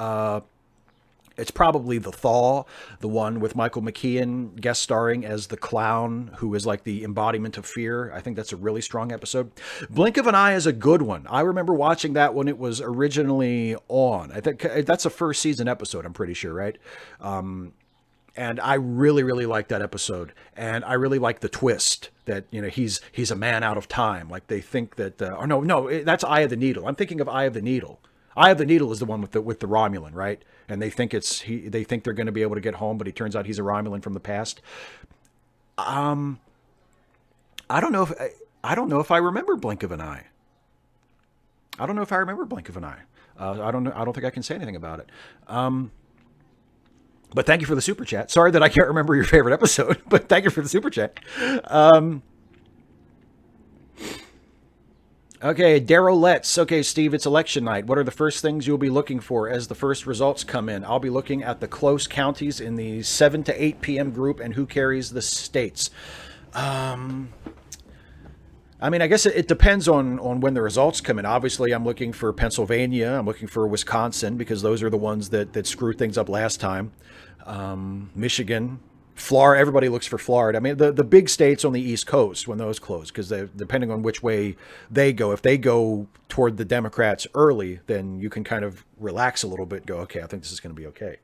it's probably The Thaw, the one with Michael McKean guest starring as the clown who is like the embodiment of fear. I think that's a really strong episode. Blink of an Eye is a good one. I remember watching that when it was originally on. I think that's a first season episode, I'm pretty sure, right? And I really, really like that episode. And I really like the twist that, you know, he's a man out of time. Like they think that, that's Eye of the Needle. I'm thinking of Eye of the Needle. Eye of the Needle is the one with the Romulan, right? And they think they think they're going to be able to get home, but he turns out he's a Romulan from the past. I don't know if I remember Blink of an Eye. I don't think I can say anything about it. But thank you for the super chat. Sorry that I can't remember your favorite episode, but thank you for the super chat. Okay, Daryl Letts. Okay, Steve, it's election night. What are the first things you'll be looking for as the first results come in? I'll be looking at the close counties in the 7 to 8 p.m. group and who carries the states. I mean, I guess it depends on when the results come in. Obviously, I'm looking for Pennsylvania. I'm looking for Wisconsin because those are the ones that screwed things up last time. Michigan, Florida, everybody looks for Florida. I mean, the big states on the East Coast, when those close, because depending on which way they go, if they go toward the Democrats early, then you can kind of relax a little bit and go, okay, I think this is going to be okay,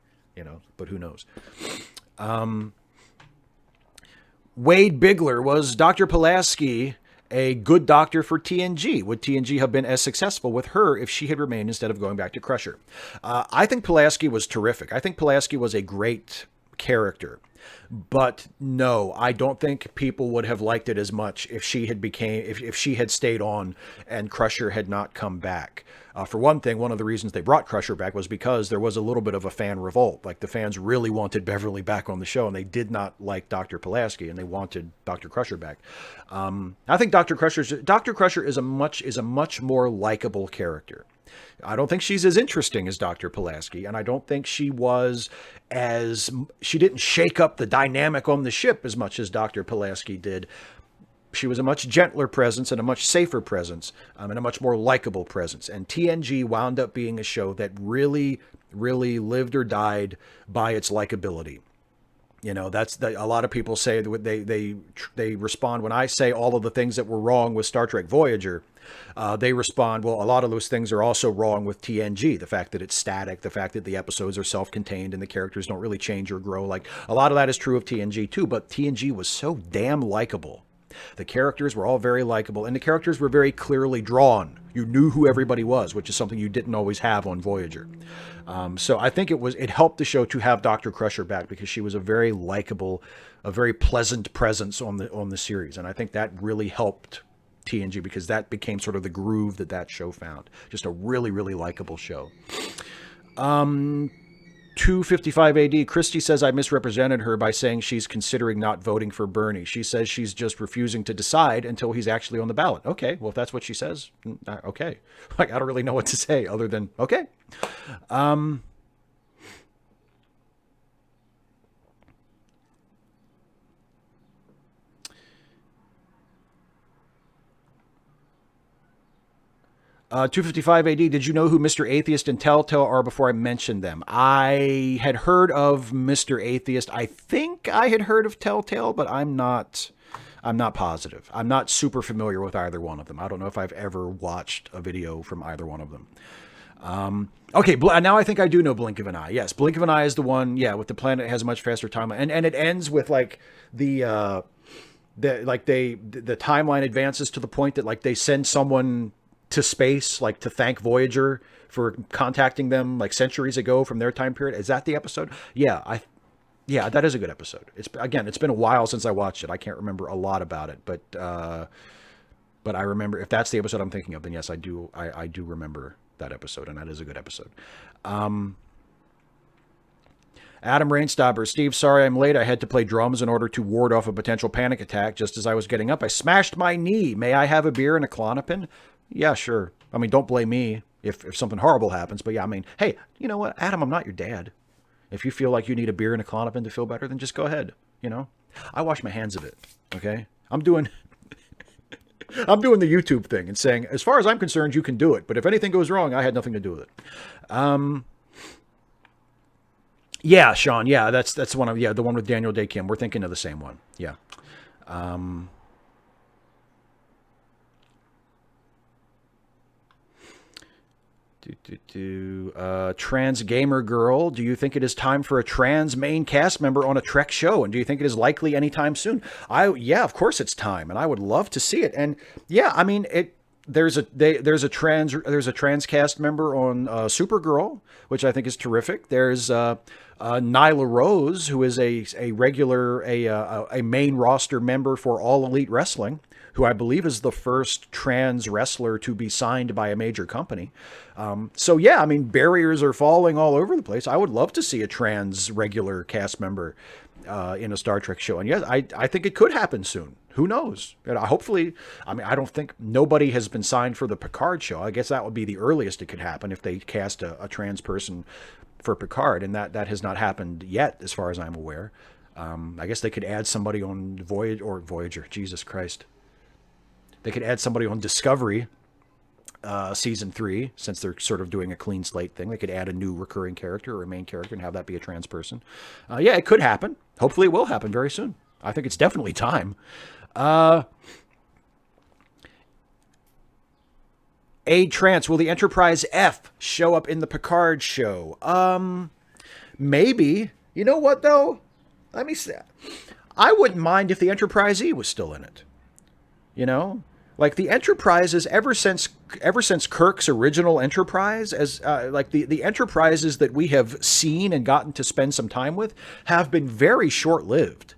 but who knows? Wade Bigler, was Dr. Pulaski a good doctor for TNG? Would TNG have been as successful with her if she had remained instead of going back to Crusher? I think Pulaski was terrific. I think Pulaski was a great character. But no, I don't think people would have liked it as much if she had stayed on and Crusher had not come back. For one thing, one of the reasons they brought Crusher back was because there was a little bit of a fan revolt. Like, the fans really wanted Beverly back on the show, and they did not like Dr. Pulaski, and they wanted Dr. Crusher back. I think Dr. Crusher is a much more likable character. I don't think she's as interesting as Dr. Pulaski, and I don't think she didn't shake up the dynamic on the ship as much as Dr. Pulaski did. She was a much gentler presence and a much safer presence, and a much more likable presence. And TNG wound up being a show that really, really lived or died by its likability. A lot of people say that they respond when I say all of the things that were wrong with Star Trek Voyager. They respond, well, a lot of those things are also wrong with TNG. The fact that it's static, the fact that the episodes are self-contained and the characters don't really change or grow. Like, a lot of that is true of TNG too, but TNG was so damn likable. The characters were all very likable, and the characters were very clearly drawn. You knew who everybody was, which is something you didn't always have on Voyager. So I think it helped the show to have Dr. Crusher back, because she was a very likable, a very pleasant presence on the series. And I think that really helped TNG, because that became sort of the groove that show found. Just a really, really likable show. 255 AD, Christy says I misrepresented her by saying she's considering not voting for Bernie. She says she's just refusing to decide until he's actually on the ballot. Okay, well, if that's what she says, okay. Like, I don't really know what to say other than, okay. 255 AD, did you know who Mr. Atheist and Telltale are before I mentioned them? I had heard of Mr. Atheist. I think I had heard of Telltale, but I'm not positive. I'm not super familiar with either one of them. I don't know if I've ever watched a video from either one of them. Okay, now I think I do know Blink of an Eye. Yes, Blink of an Eye is the one, with the planet has a much faster timeline. And it ends with, like, the timeline advances to the point that, like, they send someone to space, like, to thank Voyager for contacting them, like, centuries ago from their time period. Is that the episode? Yeah, that is a good episode. It's been a while since I watched it. I can't remember a lot about it, but I remember, if that's the episode I'm thinking of, then yes, I do remember that episode, and that is a good episode. Adam Rainstopper, Steve, sorry I'm late. I had to play drums in order to ward off a potential panic attack. Just as I was getting up, I smashed my knee. May I have a beer and a Klonopin? Yeah, sure. I mean, don't blame me if something horrible happens. But yeah, I mean, hey, you know what, Adam, I'm not your dad. If you feel like you need a beer and a Klonopin to feel better, then just go ahead. I wash my hands of it. Okay, I'm doing the YouTube thing and saying, as far as I'm concerned, you can do it. But if anything goes wrong, I had nothing to do with it. Yeah, Sean. Yeah, that's one of the one with Daniel Day Kim. We're thinking of the same one. Yeah. Trans gamer girl, do you think it is time for a trans main cast member on a Trek show? And do you think it is likely anytime soon? Yeah, of course it's time, and I would love to see it. And yeah, I mean, there's a trans cast member on Supergirl, which I think is terrific. There's Nyla Rose, who is a regular a main roster member for All Elite Wrestling, who I believe is the first trans wrestler to be signed by a major company. So yeah, I mean, barriers are falling all over the place. I would love to see a trans regular cast member in a Star Trek show. And yes, I think it could happen soon. Who knows? Hopefully, I mean, I don't think nobody has been signed for the Picard show. I guess that would be the earliest it could happen if they cast a trans person for Picard. And that has not happened yet, as far as I'm aware. I guess they could add somebody on Voyager. Jesus Christ. They could add somebody on Discovery season 3, since they're sort of doing a clean slate thing. They could add a new recurring character or a main character and have that be a trans person. Yeah, it could happen. Hopefully it will happen very soon. I think it's definitely time. A trans, will the Enterprise F show up in the Picard show? Maybe. You know what, though? Let me say, I wouldn't mind if the Enterprise E was still in it. You know? Like the Enterprises, ever since Kirk's original Enterprise, as like the Enterprises that we have seen and gotten to spend some time with, have been very short-lived.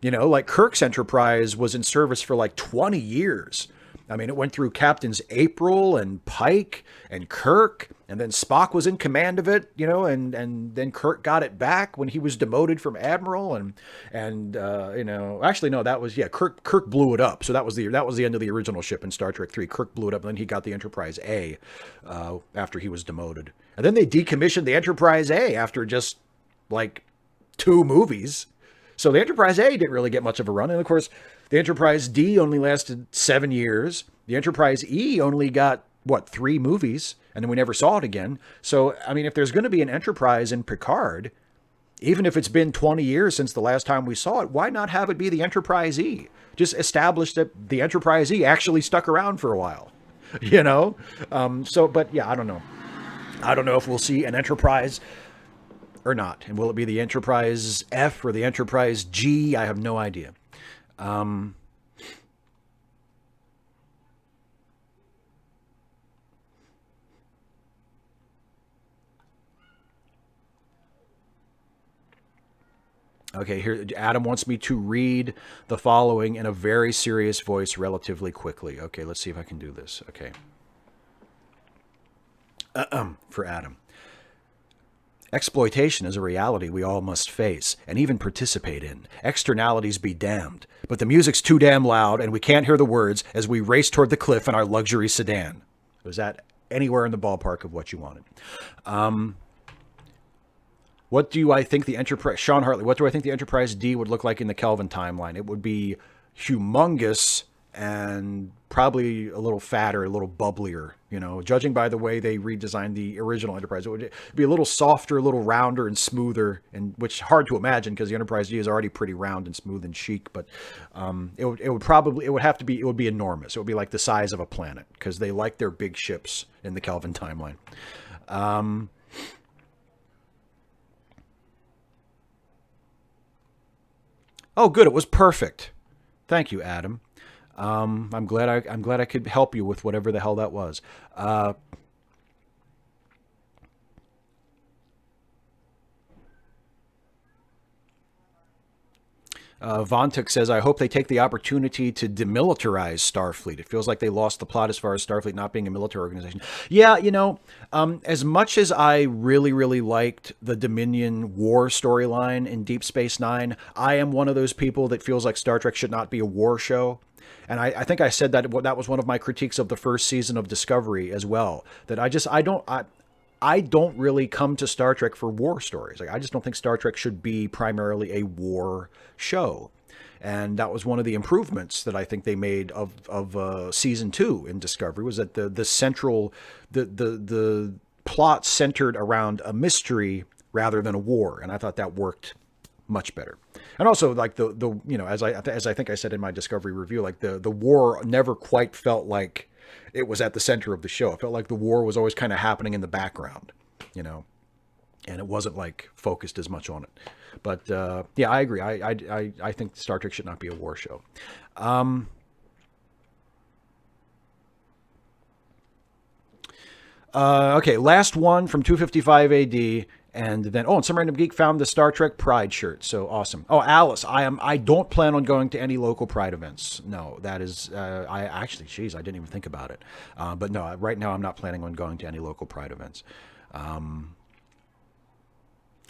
You know, like Kirk's Enterprise was in service for like 20 years. I mean, it went through Captains April and Pike and Kirk, and then Spock was in command of it, you know, and then Kirk got it back when he was demoted from Admiral, and you know, actually no, that was, yeah, Kirk blew it up, so that was the end of the original ship in Star Trek 3. Kirk blew it up, and then he got the Enterprise A after he was demoted, and then they decommissioned the Enterprise A after just like 2 movies. So the Enterprise A didn't really get much of a run, and of course, the Enterprise D only lasted 7 years. The Enterprise E only got, 3 movies, and then we never saw it again. So, I mean, if there's going to be an Enterprise in Picard, even if it's been 20 years since the last time we saw it, why not have it be the Enterprise E? Just establish that the Enterprise E actually stuck around for a while, you know? But yeah, I don't know. I don't know if we'll see an Enterprise or not. And will it be the Enterprise F or the Enterprise G? I have no idea. Okay, here Adam wants me to read the following in a very serious voice relatively quickly. Okay, let's see if I can do this. Okay. For Adam. Exploitation is a reality we all must face and even participate in. Externalities be damned. But the music's too damn loud and we can't hear the words as we race toward the cliff in our luxury sedan. Was that anywhere in the ballpark of what you wanted? What do I think the Enterprise... Sean Hartley, what do I think the Enterprise D would look like in the Kelvin timeline? It would be humongous and probably a little fatter, a little bubblier, you know, judging by the way they redesigned the original Enterprise. It would be a little softer, a little rounder and smoother, and which hard to imagine because the Enterprise D is already pretty round and smooth and chic, but it would be enormous. It would be like the size of a planet because they like their big ships in the Kelvin timeline. Oh, good. It was perfect. Thank you, Adam. I'm glad I could help you with whatever the hell that was. Vontuk says, I hope they take the opportunity to demilitarize Starfleet. It feels like they lost the plot as far as Starfleet not being a military organization. Yeah, you know, as much as I really, really liked the Dominion war storyline in Deep Space Nine, I am one of those people that feels like Star Trek should not be a war show. And I think I said that was one of my critiques of the first season of Discovery as well. That I don't really come to Star Trek for war stories. Like I just don't think Star Trek should be primarily a war show. And that was one of the improvements that I think they made of season 2 in Discovery, was that the plot centered around a mystery rather than a war. And I thought that worked much better. And also, like the you know, as I think I said in my Discovery review, like the war never quite felt like it was at the center of the show. It felt like the war was always kind of happening in the background, you know, and it wasn't like focused as much on it. But yeah, I agree. I think Star Trek should not be a war show. Okay, last one from 255 AD. And then, and some random geek found the Star Trek Pride shirt. So awesome. Oh, Alice, I don't plan on going to any local Pride events. No, that is, I didn't even think about it. But no, right now I'm not planning on going to any local Pride events.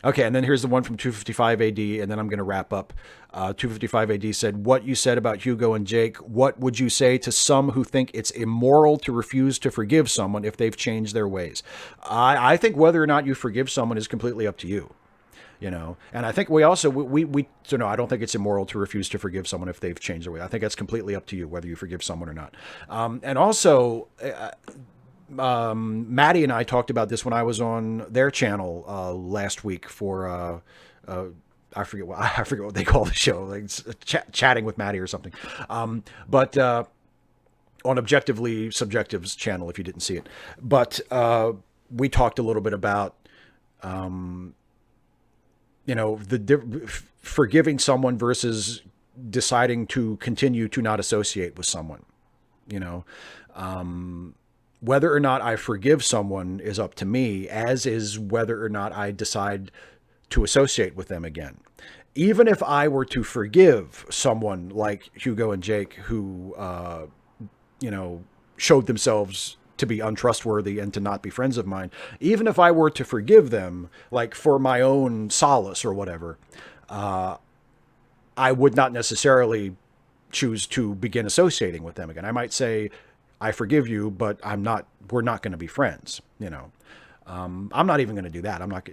Okay, and then here's the one from 255 AD, and then I'm going to wrap up. 255 AD said, what you said about Hugo and Jake, what would you say to some who think it's immoral to refuse to forgive someone if they've changed their ways? I think whether or not you forgive someone is completely up to you. You know, and I think we also, so no, I don't think it's immoral to refuse to forgive someone if they've changed their way. I think that's completely up to you, whether you forgive someone or not. And also, Maddie and I talked about this when I was on their channel last week for I forget what they call the show, like chatting with Maddie or something. But on Objectively Subjective's channel, if you didn't see it, but we talked a little bit about forgiving someone versus deciding to continue to not associate with someone. Whether or not I forgive someone is up to me, as is whether or not I decide to associate with them again. Even if I were to forgive someone like Hugo and Jake, who, showed themselves to be untrustworthy and to not be friends of mine, even if I were to forgive them, like for my own solace or whatever, I would not necessarily choose to begin associating with them again. I might say, I forgive you, but we're not going to be friends. I'm not even going to do that. I'm not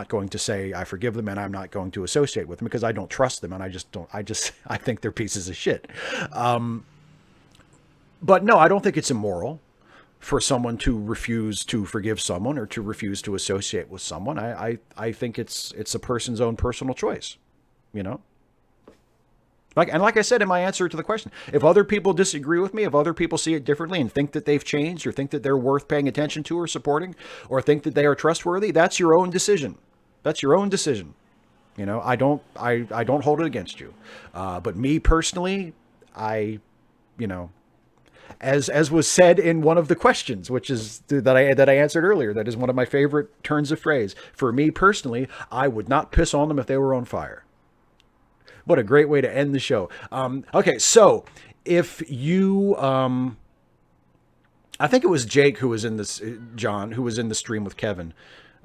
going to say I forgive them, and I'm not going to associate with them because I don't trust them. And I think they're pieces of shit. But no, I don't think it's immoral for someone to refuse to forgive someone or to refuse to associate with someone. I think it's a person's own personal choice, Like I said in my answer to the question, if other people disagree with me, if other people see it differently and think that they've changed or think that they're worth paying attention to or supporting or think that they are trustworthy, that's your own decision. That's your own decision. I don't hold it against you. But me personally, as was said in one of the questions, which is that I answered earlier, that is one of my favorite turns of phrase. For me personally, I would not piss on them if they were on fire. What a great way to end the show. Okay, so if you, I think it was Jake who was in this, John, who was in the stream with Kevin.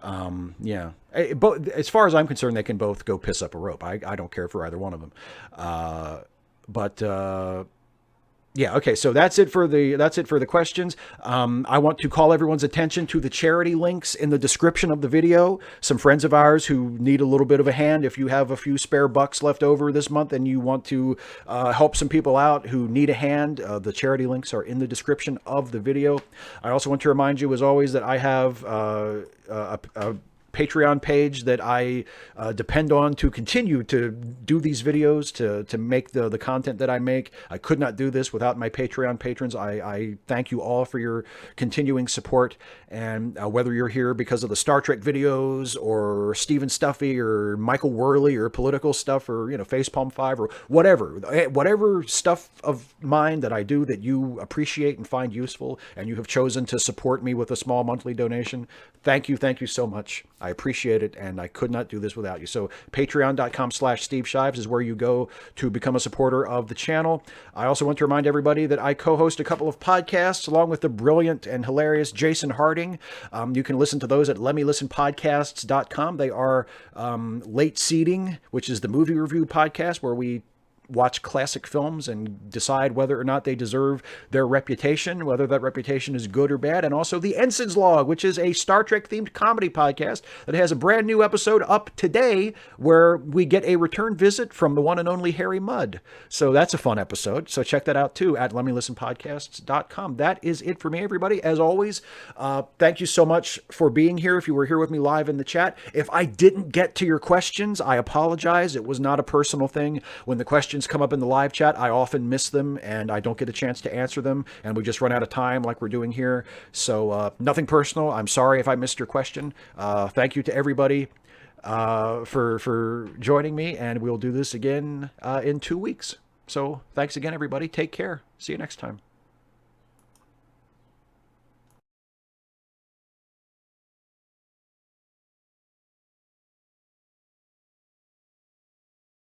Yeah. But as far as I'm concerned, they can both go piss up a rope. I don't care for either one of them. Yeah, okay, so that's it for the questions. I want to call everyone's attention to the charity links in the description of the video. Some friends of ours who need a little bit of a hand. If you have a few spare bucks left over this month and you want to help some people out who need a hand, the charity links are in the description of the video. I also want to remind you, as always, that I have a Patreon page that I depend on to continue to do these videos, to make the content that I make. I could not do this without my Patreon patrons. I thank you all for your continuing support. And whether you're here because of the Star Trek videos or Stephen Stuffy or Michael Worley or political stuff or, Facepalm 5 or whatever stuff of mine that I do that you appreciate and find useful, and you have chosen to support me with a small monthly donation, thank you so much. I appreciate it, and I could not do this without you. So patreon.com/Steve Shives is where you go to become a supporter of the channel. I also want to remind everybody that I co-host a couple of podcasts along with the brilliant and hilarious Jason Harding. You can listen to those at lemmylistenpodcasts.com. They are Late Seating, which is the movie review podcast where we watch classic films and decide whether or not they deserve their reputation, whether that reputation is good or bad. And also the Ensign's Log, which is a Star Trek themed comedy podcast that has a brand new episode up today where we get a return visit from the one and only Harry Mudd. So that's a fun episode. So check that out too at lemmylistenpodcasts.com. That is it for me, everybody. As always, thank you so much for being here. If you were here with me live in the chat, if I didn't get to your questions, I apologize. It was not a personal thing. When the questions come up in the live chat, I often miss them and I don't get a chance to answer them, and we just run out of time like we're doing here. So nothing personal. I'm sorry if I missed your question. Thank you to everybody for joining me, and we'll do this again in 2 weeks. So thanks again, everybody. Take care. See you next time.